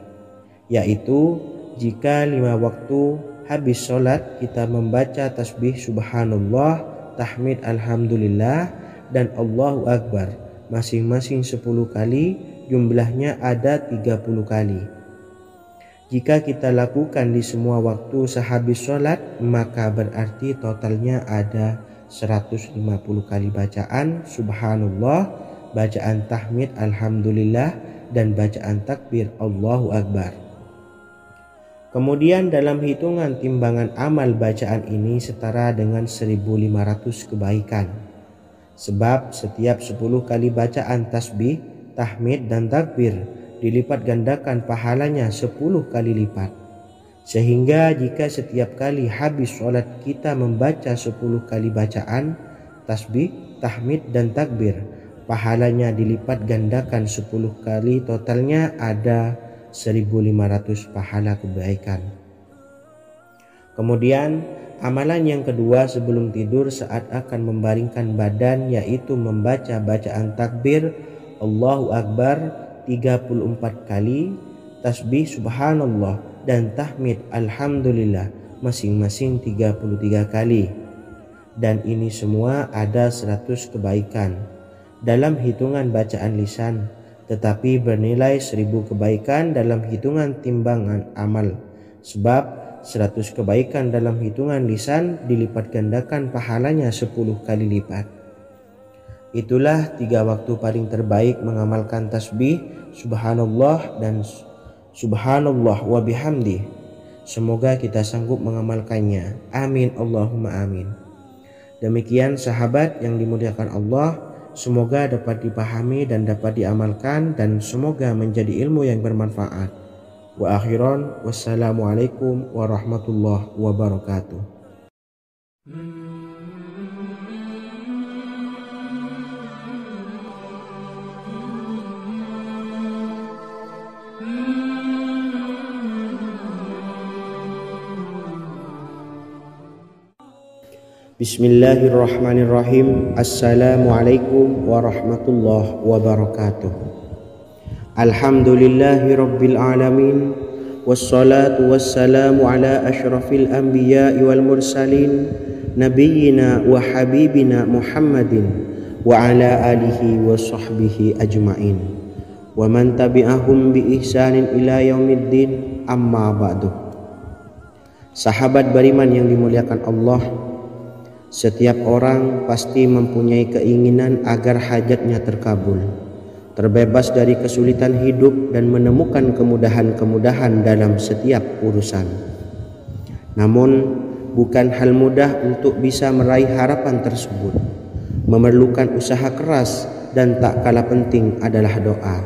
yaitu jika 5 waktu habis sholat kita membaca tasbih Subhanallah, tahmid Alhamdulillah, dan Allahu Akbar masing-masing 10 kali, jumlahnya ada 30 kali. Jika kita lakukan di semua waktu sehabis sholat, maka berarti totalnya ada 150 kali bacaan Subhanallah, bacaan tahmid Alhamdulillah, dan bacaan takbir Allahu Akbar. Kemudian dalam hitungan timbangan amal bacaan ini setara dengan 1500 kebaikan. Sebab setiap 10 kali bacaan tasbih, tahmid, dan takbir dilipat gandakan pahalanya 10 kali lipat. Sehingga jika setiap kali habis sholat kita membaca 10 kali bacaan tasbih, tahmid, dan takbir, pahalanya dilipat gandakan 10 kali, totalnya ada 1500 pahala kebaikan. Kemudian amalan yang kedua sebelum tidur saat akan membaringkan badan, yaitu membaca bacaan takbir Allahu Akbar 34 kali, tasbih Subhanallah, dan tahmid Alhamdulillah masing-masing 33 kali. Dan ini semua ada 100 kebaikan dalam hitungan bacaan lisan, tetapi bernilai 1000 kebaikan dalam hitungan timbangan amal. Sebab 100 kebaikan dalam hitungan lisan dilipat gandakan pahalanya 10 kali lipat. Itulah 3 waktu paling terbaik mengamalkan tasbih Subhanallah dan Subhanallah wa bihamdih. Semoga kita sanggup mengamalkannya. Amin Allahumma amin. Demikian sahabat yang dimuliakan Allah, semoga dapat dipahami dan dapat diamalkan, dan semoga menjadi ilmu yang bermanfaat. Wa akhiran, wassalamualaikum warahmatullahi wabarakatuh. Bismillahirrahmanirrahim. Assalamualaikum warahmatullahi wabarakatuh. Alhamdulillahi rabbil alamin, wassalatu wassalamu ala ashrafil anbiya'i wal mursalin, nabiyyina wa habibina Muhammadin wa ala alihi wa sahbihi ajma'in. wa man tabi'ahum bi ihsanin ila yaumiddin, amma ba'du. Sahabat beriman yang dimuliakan Allah, setiap orang pasti mempunyai keinginan agar hajatnya terkabul, terbebas dari kesulitan hidup dan menemukan kemudahan-kemudahan dalam setiap urusan. Namun bukan hal mudah untuk bisa meraih harapan tersebut. Memerlukan usaha keras dan tak kalah penting adalah doa.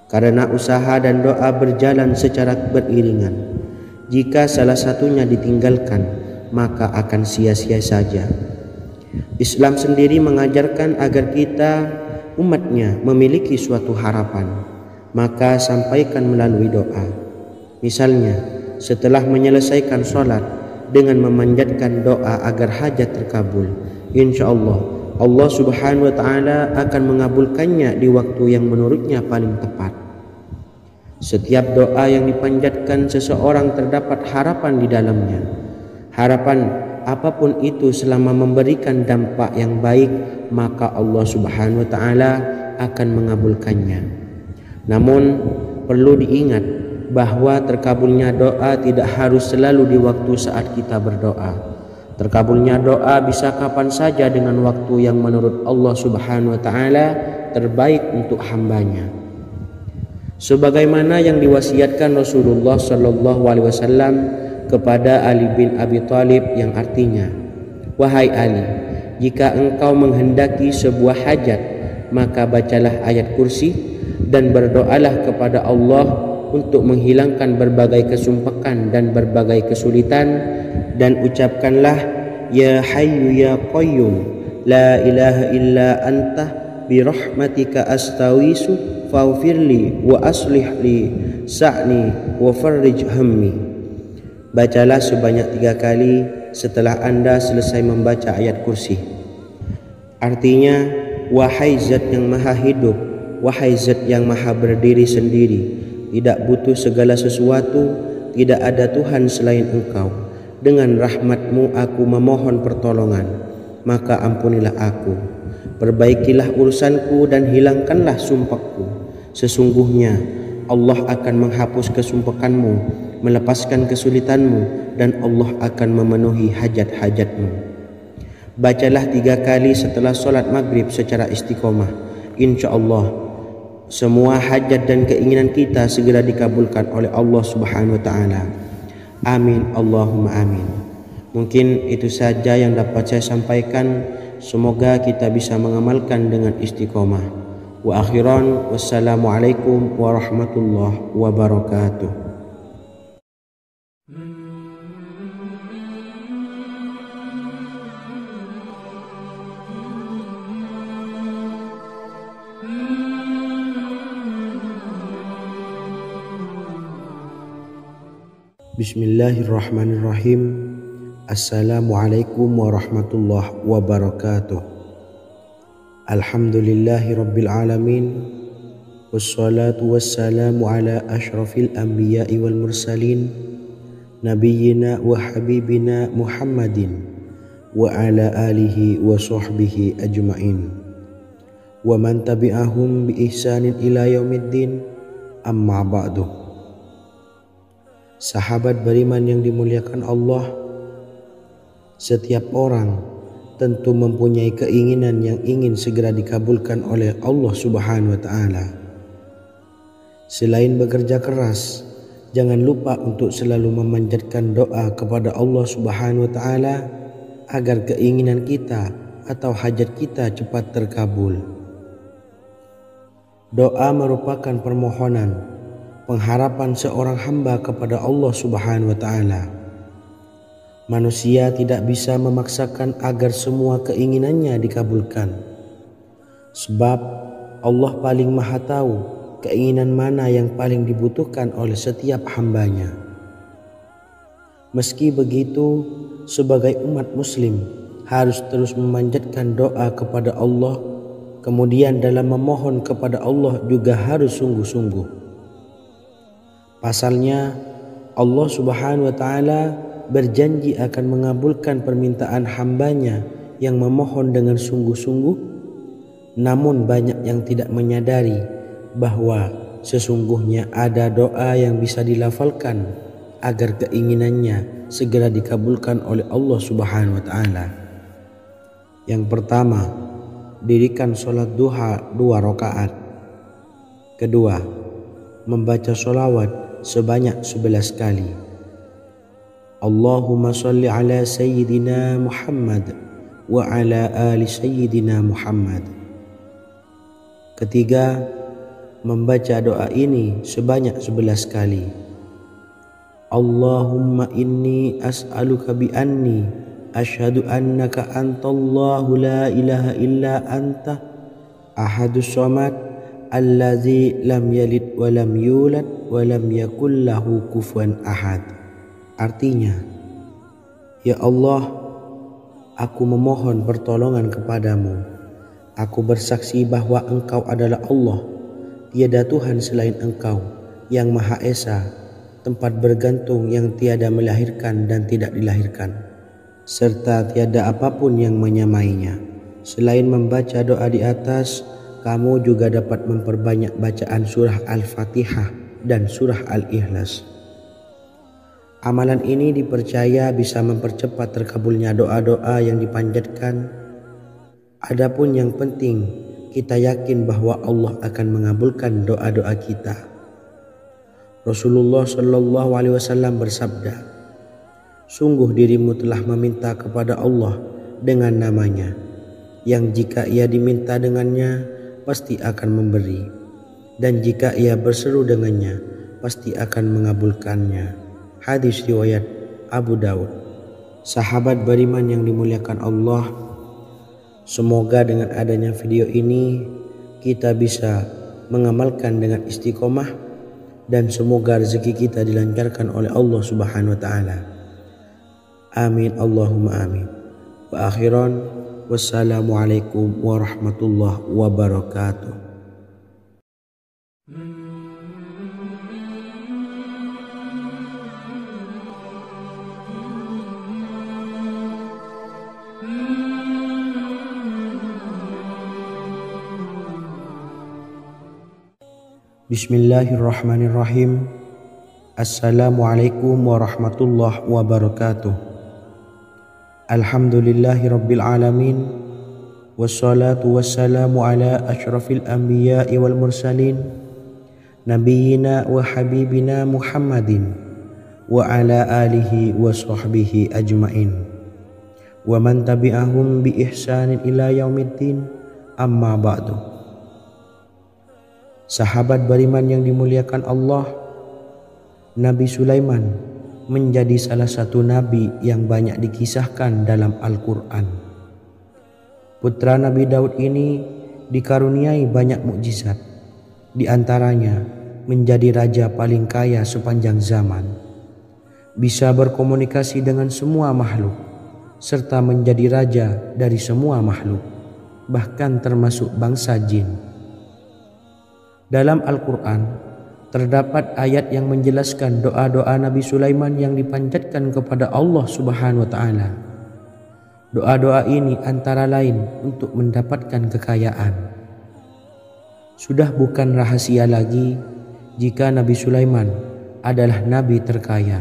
Karena usaha dan doa berjalan secara beriringan. Jika salah satunya ditinggalkan, maka akan sia-sia saja. Islam sendiri mengajarkan agar kita umatnya memiliki suatu harapan, maka sampaikan melalui doa. Misalnya, setelah menyelesaikan sholat dengan memanjatkan doa agar hajat terkabul, insya Allah subhanahu wa ta'ala akan mengabulkannya di waktu yang menurutnya paling tepat. Setiap doa yang dipanjatkan seseorang terdapat harapan di dalamnya. Harapan apapun itu selama memberikan dampak yang baik, maka Allah subhanahu wa ta'ala akan mengabulkannya. Namun perlu diingat bahwa terkabulnya doa tidak harus selalu di waktu saat kita berdoa. Terkabulnya doa bisa kapan saja dengan waktu yang menurut Allah subhanahu wa ta'ala terbaik untuk hambanya. Sebagaimana yang diwasiatkan Rasulullah sallallahu alaihi wasallam kepada Ali bin Abi Thalib, yang artinya, wahai Ali, jika engkau menghendaki sebuah hajat, maka bacalah ayat kursi dan berdoalah kepada Allah untuk menghilangkan berbagai kesumpakan dan berbagai kesulitan, dan ucapkanlah, ya hayyu ya qayyum la ilaha illa anta birahmatika astawisu faghfirli wa aslih li sa'ni wa farrij hammi. Bacalah sebanyak 3 kali setelah Anda selesai membaca ayat kursi. Artinya, wahai zat yang maha hidup, wahai zat yang maha berdiri sendiri, tidak butuh segala sesuatu, tidak ada Tuhan selain Engkau. Dengan rahmat-Mu aku memohon pertolongan, maka ampunilah aku. Perbaikilah urusanku dan hilangkanlah sumpahku. Sesungguhnya Allah akan menghapus kesumpahanmu, melepaskan kesulitanmu, dan Allah akan memenuhi hajat-hajatmu. Bacalah 3 kali setelah solat maghrib secara istiqomah. Insya Allah semua hajat dan keinginan kita segera dikabulkan oleh Allah subhanahu wa ta'ala. Amin Allahumma amin. Mungkin itu saja yang dapat saya sampaikan. Semoga kita bisa mengamalkan dengan istiqomah. Wa akhiran, wassalamualaikum warahmatullahi wabarakatuh. Bismillahirrahmanirrahim. Assalamualaikum warahmatullahi wabarakatuh. Alhamdulillahi rabbil alamin, wassalatu wassalamu ala ashrafil anbiya'i wal mursalin, nabiyyina wa habibina Muhammadin wa ala alihi wa sahbihi ajma'in, wa man tabi'ahum bi ihsanin ila yaumiddin, amma ba'du. Sahabat beriman yang dimuliakan Allah, setiap orang tentu mempunyai keinginan yang ingin segera dikabulkan oleh Allah subhanahu wa ta'ala. Selain bekerja keras, jangan lupa untuk selalu memanjatkan doa kepada Allah subhanahu wa ta'ala agar keinginan kita atau hajat kita cepat terkabul. Doa merupakan permohonan, pengharapan seorang hamba kepada Allah subhanahu wa ta'ala. Manusia tidak bisa memaksakan agar semua keinginannya dikabulkan, sebab Allah paling maha tahu keinginan mana yang paling dibutuhkan oleh setiap hambanya. Meski begitu, sebagai umat muslim harus terus memanjatkan doa kepada Allah, kemudian dalam memohon kepada Allah juga harus sungguh-sungguh. Pasalnya, Allah subhanahu wa ta'ala berjanji akan mengabulkan permintaan hambanya yang memohon dengan sungguh-sungguh. Namun banyak yang tidak menyadari bahwa sesungguhnya ada doa yang bisa dilafalkan agar keinginannya segera dikabulkan oleh Allah Subhanahu wa taala. Yang pertama, dirikan sholat duha 2 rakaat. Kedua, membaca sholawat sebanyak 11 kali. Allahumma sholli ala sayyidina Muhammad wa ala ali sayyidina Muhammad. Ketiga, membaca doa ini sebanyak 11 kali. Allahumma inni as'aluka bi anni asyhadu annaka antallahu la ilaha illa anta ahadus samad allazi lam yalid wa lam yulad wa lam yakul lahu kufuwan ahad. Artinya, ya Allah, aku memohon pertolongan kepadamu. Aku bersaksi bahwa Engkau adalah Allah, tiada Tuhan selain Engkau yang Maha Esa, tempat bergantung yang tiada melahirkan dan tidak dilahirkan, serta tiada apapun yang menyamainya. Selain membaca doa di atas, kamu juga dapat memperbanyak bacaan surah Al-Fatihah dan surah Al-Ikhlas. Amalan ini dipercaya bisa mempercepat terkabulnya doa-doa yang dipanjatkan. Adapun yang penting, kita yakin bahwa Allah akan mengabulkan doa-doa kita. Rasulullah Shallallahu Alaihi Wasallam bersabda, sungguh dirimu telah meminta kepada Allah dengan namanya, yang jika ia diminta dengannya, pasti akan memberi, dan jika ia berseru dengannya, pasti akan mengabulkannya. Hadis riwayat Abu Daud. Sahabat beriman yang dimuliakan Allah, semoga dengan adanya video ini kita bisa mengamalkan dengan istiqomah, dan semoga rezeki kita dilancarkan oleh Allah Subhanahu wa taala. Amin Allahumma amin. Wa akhiran, wassalamualaikum warahmatullahi wabarakatuh. Bismillahirrahmanirrahim. Assalamualaikum warahmatullahi wabarakatuh. Alhamdulillahi rabbil alamin, wassalatu wassalamu ala asyrafil anbiya'i wal mursalin, nabiyyina wa habibina Muhammadin wa ala alihi wa sahbihi ajmain, wa man tabi'ahum bi ihsanin ila yaumiddin, amma ba'du. Sahabat beriman yang dimuliakan Allah, Nabi Sulaiman menjadi salah satu nabi yang banyak dikisahkan dalam Al-Quran. Putra Nabi Daud ini dikaruniai banyak mukjizat, di antaranya menjadi raja paling kaya sepanjang zaman, bisa berkomunikasi dengan semua makhluk, serta menjadi raja dari semua makhluk, bahkan termasuk bangsa jin. Dalam Al-Quran terdapat ayat yang menjelaskan doa-doa Nabi Sulaiman yang dipanjatkan kepada Allah Subhanahu wa taala. Doa-doa ini antara lain untuk mendapatkan kekayaan. Sudah bukan rahasia lagi jika Nabi Sulaiman adalah nabi terkaya,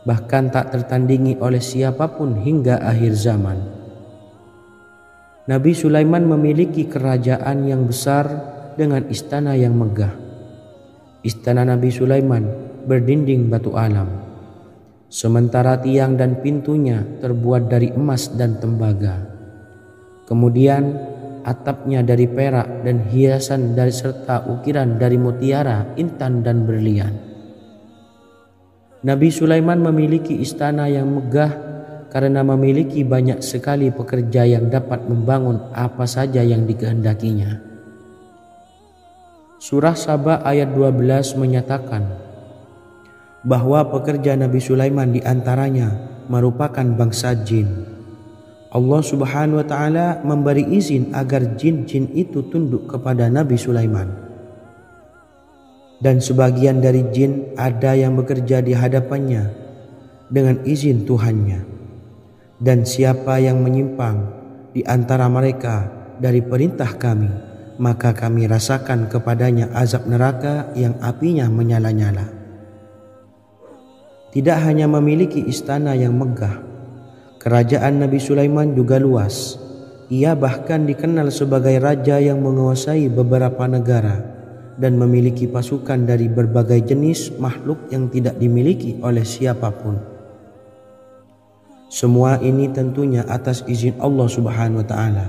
bahkan tak tertandingi oleh siapapun hingga akhir zaman. Nabi Sulaiman memiliki kerajaan yang besar dengan istana yang megah. Istana Nabi Sulaiman berdinding batu alam, sementara tiang dan pintunya terbuat dari emas dan tembaga. Kemudian atapnya dari perak dan hiasan dari serta ukiran dari mutiara, intan dan berlian. Nabi Sulaiman memiliki istana yang megah karena memiliki banyak sekali pekerja yang dapat membangun apa saja yang dikehendakinya. Surah Saba ayat 12 menyatakan bahwa pekerja Nabi Sulaiman diantaranya merupakan bangsa jin. Allah Subhanahu wa taala memberi izin agar jin-jin itu tunduk kepada Nabi Sulaiman. Dan sebagian dari jin ada yang bekerja di hadapannya dengan izin Tuhannya. Dan siapa yang menyimpang di antara mereka dari perintah kami, maka kami rasakan kepadanya azab neraka yang apinya menyala-nyala. Tidak hanya memiliki istana yang megah, kerajaan Nabi Sulaiman juga luas. Ia bahkan dikenal sebagai raja yang menguasai beberapa negara dan memiliki pasukan dari berbagai jenis makhluk yang tidak dimiliki oleh siapapun. Semua ini tentunya atas izin Allah Subhanahu wa taala.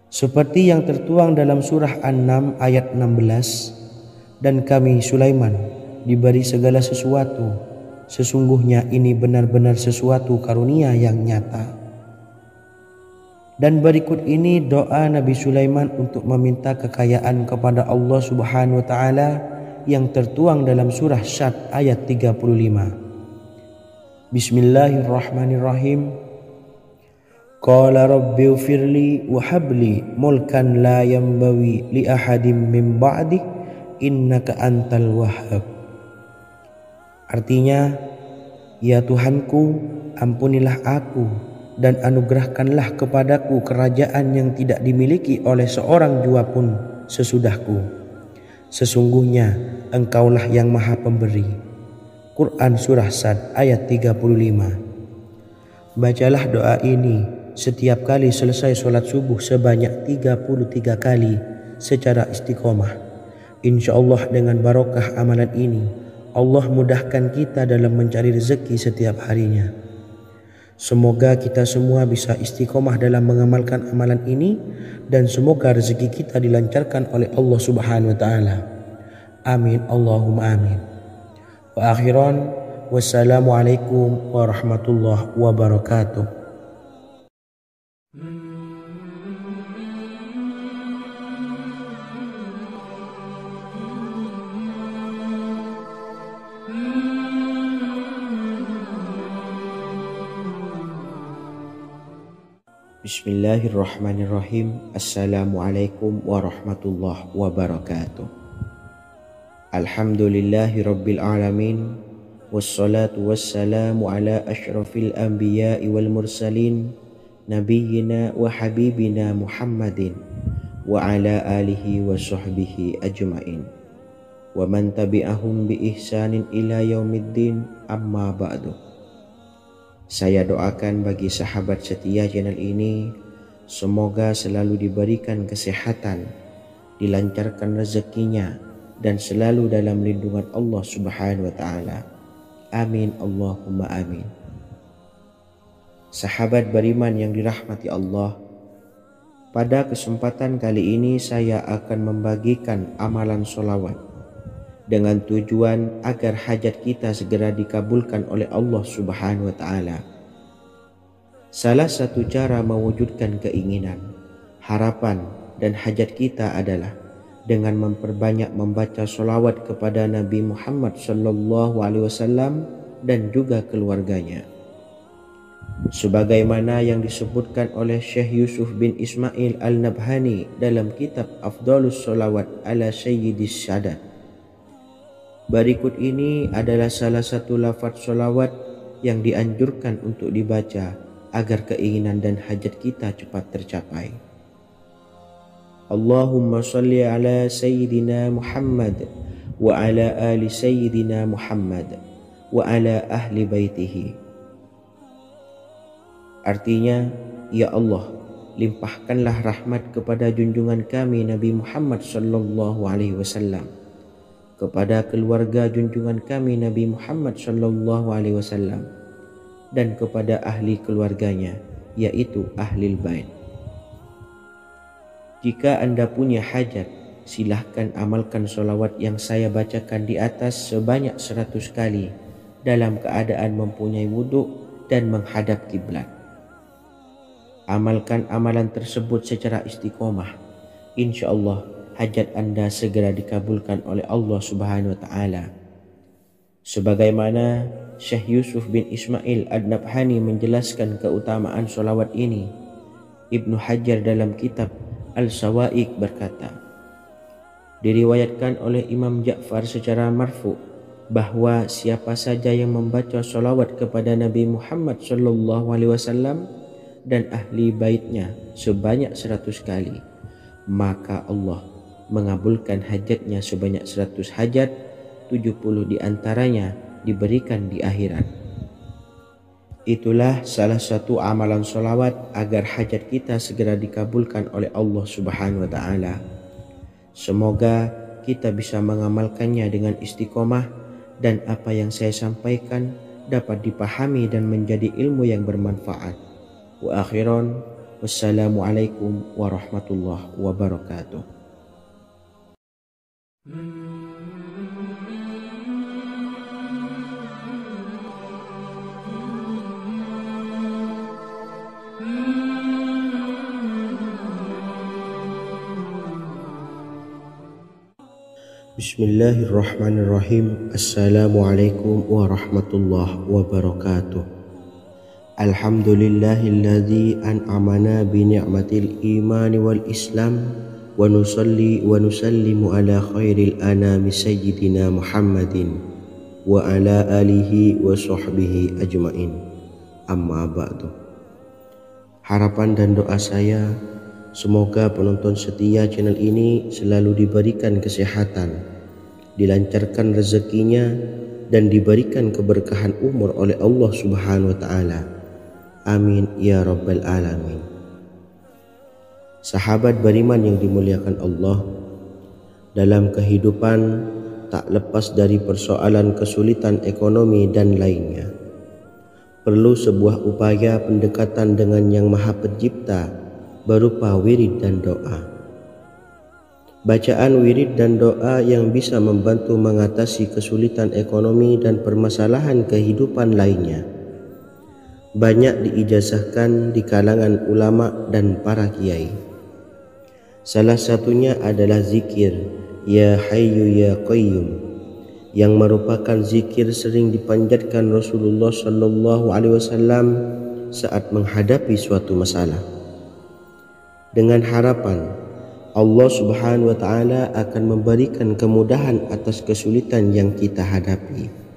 Seperti yang tertuang dalam surah An-Naml ayat 16, dan kami Sulaiman diberi segala sesuatu, sesungguhnya ini benar-benar sesuatu karunia yang nyata. Dan berikut ini doa Nabi Sulaiman untuk meminta kekayaan kepada Allah Subhanahu wa taala yang tertuang dalam surah Syad ayat 35. Bismillahirrahmanirrahim. Qala rabbi ufirli wa habli mulkan la yanbawi li ahadim min ba'di innaka antal wahhab. Artinya, ya Tuhanku, ampunilah aku dan anugerahkanlah kepadaku kerajaan yang tidak dimiliki oleh seorang jua pun sesudahku. Sesungguhnya Engkaulah yang Maha Pemberi. Quran Surah Sad ayat 35. Bacalah doa ini setiap kali selesai sholat subuh sebanyak 33 kali secara istiqomah. Insya Allah dengan barokah amalan ini, Allah mudahkan kita dalam mencari rezeki setiap harinya. Semoga kita semua bisa istiqomah dalam mengamalkan amalan ini, dan semoga rezeki kita dilancarkan oleh Allah Subhanahu wa taala. Amin Allahumma amin. Wa akhiran, wassalamualaikum warahmatullahi wabarakatuh. Bismillahirrahmanirrahim. Assalamualaikum warahmatullahi wabarakatuh. Alhamdulillahi rabbil alamin. Wassalatu wassalamu ala ashrafil anbiya'i wal mursalin, nabiyyina wa habibina Muhammadin wa ala alihi wa sahbihi ajma'in wa man tabi'ahum bi ihsanin ila yaumiddin, amma ba'du. Saya doakan bagi sahabat setia channel ini, semoga selalu diberikan kesehatan, dilancarkan rezekinya, dan selalu dalam lindungan Allah Subhanahu wa taala. Amin Allahumma amin. Sahabat beriman yang dirahmati Allah, pada kesempatan kali ini saya akan membagikan amalan sholawat dengan tujuan agar hajat kita segera dikabulkan oleh Allah Subhanahu wa taala. Salah satu cara mewujudkan keinginan, harapan, dan hajat kita adalah dengan memperbanyak membaca sholawat kepada Nabi Muhammad SAW dan juga keluarganya. Sebagaimana yang disebutkan oleh Syekh Yusuf bin Ismail Al-Nabhani dalam kitab Afdhalus Sholawat ala Sayyidis Sadat. Berikut ini adalah salah satu lafaz sholawat yang dianjurkan untuk dibaca agar keinginan dan hajat kita cepat tercapai. Allahumma salli ala Sayyidina Muhammad wa ala ali Sayyidina Muhammad wa ala ahli baitihi. Artinya, ya Allah, limpahkanlah rahmat kepada junjungan kami Nabi Muhammad sallallahu alaihi wasallam, kepada keluarga junjungan kami Nabi Muhammad sallallahu alaihi wasallam, dan kepada ahli keluarganya, yaitu ahlil bait. Jika Anda punya hajat, silahkan amalkan sholawat yang saya bacakan di atas sebanyak 100 kali dalam keadaan mempunyai wudhu dan menghadap kiblat. Amalkan amalan tersebut secara istiqomah. Insya Allah hajat Anda segera dikabulkan oleh Allah Subhanahu wa taala. Sebagaimana Syekh Yusuf bin Ismail Ad-Nabhani menjelaskan keutamaan sholawat ini, Ibnu Hajar dalam kitab Al-Sawa'iq berkata, diriwayatkan oleh Imam Ja'far secara marfu bahwa siapa saja yang membaca sholawat kepada Nabi Muhammad sallallahu alaihi wasallam dan ahli baitnya sebanyak 100 kali, maka Allah mengabulkan hajatnya sebanyak 100 hajat, 70 diantaranya diberikan di akhirat. Itulah salah satu amalan sholawat agar hajat kita segera dikabulkan oleh Allah Subhanahu wa Ta'ala. Semoga kita bisa mengamalkannya dengan istiqomah dan apa yang saya sampaikan dapat dipahami dan menjadi ilmu yang bermanfaat. Wa akhiran, wassalamualaikum warahmatullahi wabarakatuh. Bismillahirrahmanirrahim. Assalamualaikum warahmatullahi wabarakatuh. Alhamdulillahilladzi an'amana bi ni'matil iman wal islam wa nusalli wa nusallimu ala khairil anami sayyidina Muhammadin wa ala alihi wa sahbihi ajmain. Amma ba'du. Harapan dan doa saya, semoga penonton setia channel ini selalu diberikan kesehatan, dilancarkan rezekinya, dan diberikan keberkahan umur oleh Allah Subhanahu wa Ta'ala. Amin ya rabbal alamin. Sahabat beriman yang dimuliakan Allah, dalam kehidupan tak lepas dari persoalan kesulitan ekonomi dan lainnya. Perlu sebuah upaya pendekatan dengan Yang Maha Pencipta berupa wirid dan doa. Bacaan wirid dan doa yang bisa membantu mengatasi kesulitan ekonomi dan permasalahan kehidupan lainnya banyak diijazahkan di kalangan ulama dan para kiai. Salah satunya adalah zikir Ya Hayyu Ya Qayyum, yang merupakan zikir sering dipanjatkan Rasulullah SAW saat menghadapi suatu masalah, dengan harapan Allah Subhanahu wa Ta'ala akan memberikan kemudahan atas kesulitan yang kita hadapi.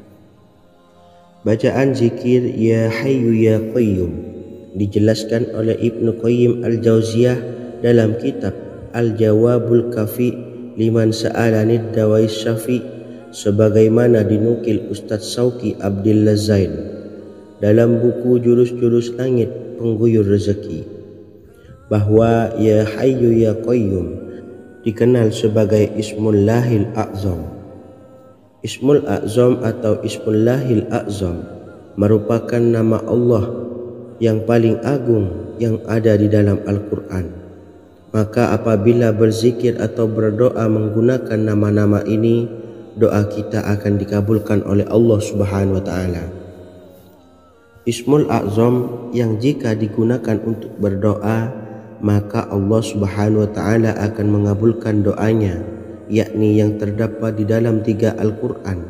Bacaan zikir Ya Hayyu Ya Qayyum dijelaskan oleh Ibnu Qayyim Al-Jauziyah dalam kitab Al-Jawabul Kafi liman sa'alanid dawais syafi, sebagaimana dinukil Ustadz Sauki Abdillah Zain dalam buku Jurus-Jurus Langit Pengguyur Rezeki, bahwa Ya Hayyu Ya Qayyum dikenal sebagai Ismullahil A'zam. Ismul A'zam atau Ismullahil A'zam merupakan nama Allah yang paling agung yang ada di dalam Al-Quran. Maka apabila berzikir atau berdoa menggunakan nama-nama ini, doa kita akan dikabulkan oleh Allah Subhanahu wa Ta'ala. Ismul A'zam yang jika digunakan untuk berdoa, maka Allah Subhanahu wa Ta'ala akan mengabulkan doanya, yakni yang terdapat di dalam 3 Al-Quran,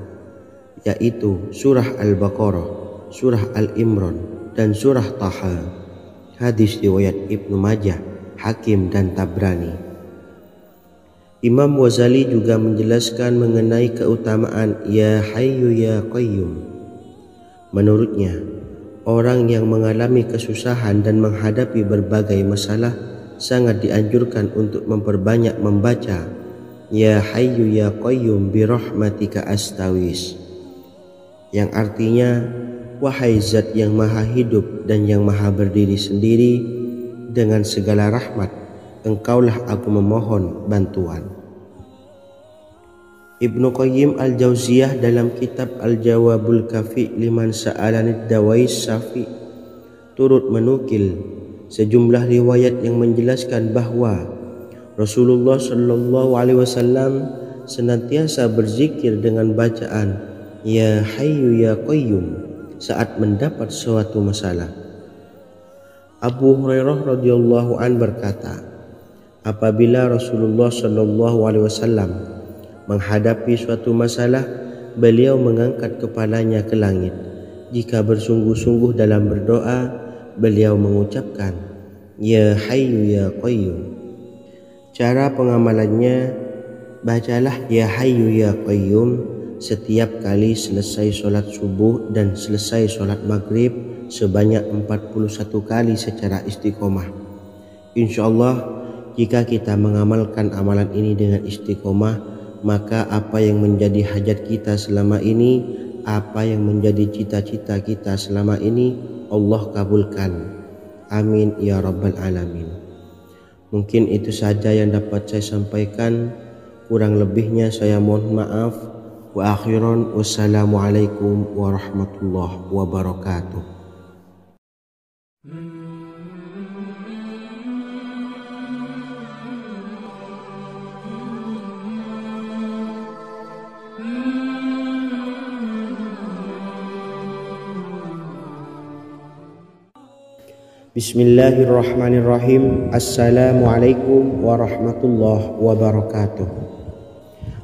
yaitu surah Al-Baqarah, surah Al-Imran, dan surah Taha. Hadis riwayat Ibnu Majah, Hakim, dan Tabrani. Imam Ghazali juga menjelaskan mengenai keutamaan Ya Hayyu Ya Qayyum. Menurutnya, orang yang mengalami kesusahan dan menghadapi berbagai masalah sangat dianjurkan untuk memperbanyak membaca Ya Hayyu Ya Qayyum bi rahmatika astawis, yang artinya wahai zat yang maha hidup dan yang maha berdiri sendiri, dengan segala rahmat engkaulah aku memohon bantuan. Ibnu Qayyim Al-Jauziyah dalam kitab Al-Jawabul Kafi liman sa'alanid dawais syafi turut menukil sejumlah riwayat yang menjelaskan bahwa Rasulullah SAW senantiasa berzikir dengan bacaan Ya Hayyu Ya Qayyum saat mendapat suatu masalah. Abu Hurairah radhiyallahu an berkata, apabila Rasulullah SAW menghadapi suatu masalah, beliau mengangkat kepalanya ke langit. Jika bersungguh-sungguh dalam berdoa, beliau mengucapkan Ya Hayyu Ya Qayyum. Cara pengamalannya, bacalah Ya Hayyu Ya Qayyum setiap kali selesai sholat subuh dan selesai sholat maghrib sebanyak 41 kali secara istiqomah. Insyaallah jika kita mengamalkan amalan ini dengan istiqomah, maka apa yang menjadi hajat kita selama ini, apa yang menjadi cita-cita kita selama ini, Allah kabulkan. Amin ya rabbal alamin. Mungkin itu saja yang dapat saya sampaikan. Kurang lebihnya saya mohon maaf. Wa akhiran, wassalamualaikum warahmatullahi wabarakatuh. Bismillahirrahmanirrahim. Assalamualaikum warahmatullahi wabarakatuh.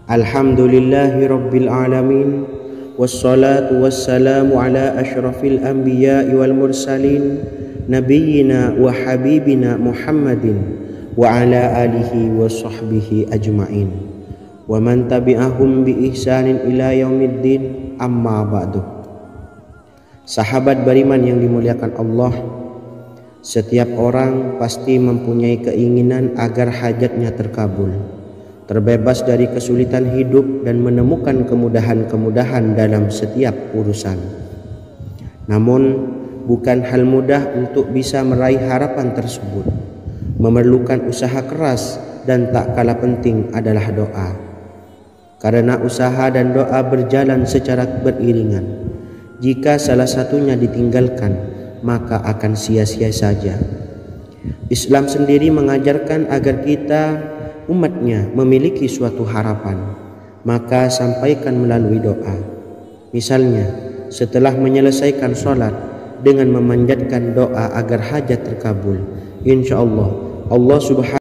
Alhamdulillahi rabbil alamin, wassalatu wassalamu ala asyrafil anbiya'i wal mursalin, nabiyyina wa habibina Muhammadin wa ala alihi wa sahbihi ajma'in, wa man tabi'ahum bi ihsanin ila yaumiddin, amma ba'du. Sahabat beriman yang dimuliakan Allah, setiap orang pasti mempunyai keinginan agar hajatnya terkabul, terbebas dari kesulitan hidup dan menemukan kemudahan-kemudahan dalam setiap urusan. Namun bukan hal mudah untuk bisa meraih harapan tersebut. Memerlukan usaha keras dan tak kalah penting adalah doa. Karena usaha dan doa berjalan secara beriringan. Jika salah satunya ditinggalkan, maka akan sia-sia saja. Islam sendiri mengajarkan agar kita umatnya memiliki suatu harapan, maka sampaikan melalui doa. Misalnya setelah menyelesaikan sholat dengan memanjatkan doa agar hajat terkabul, insya Allah Allah Subhanahu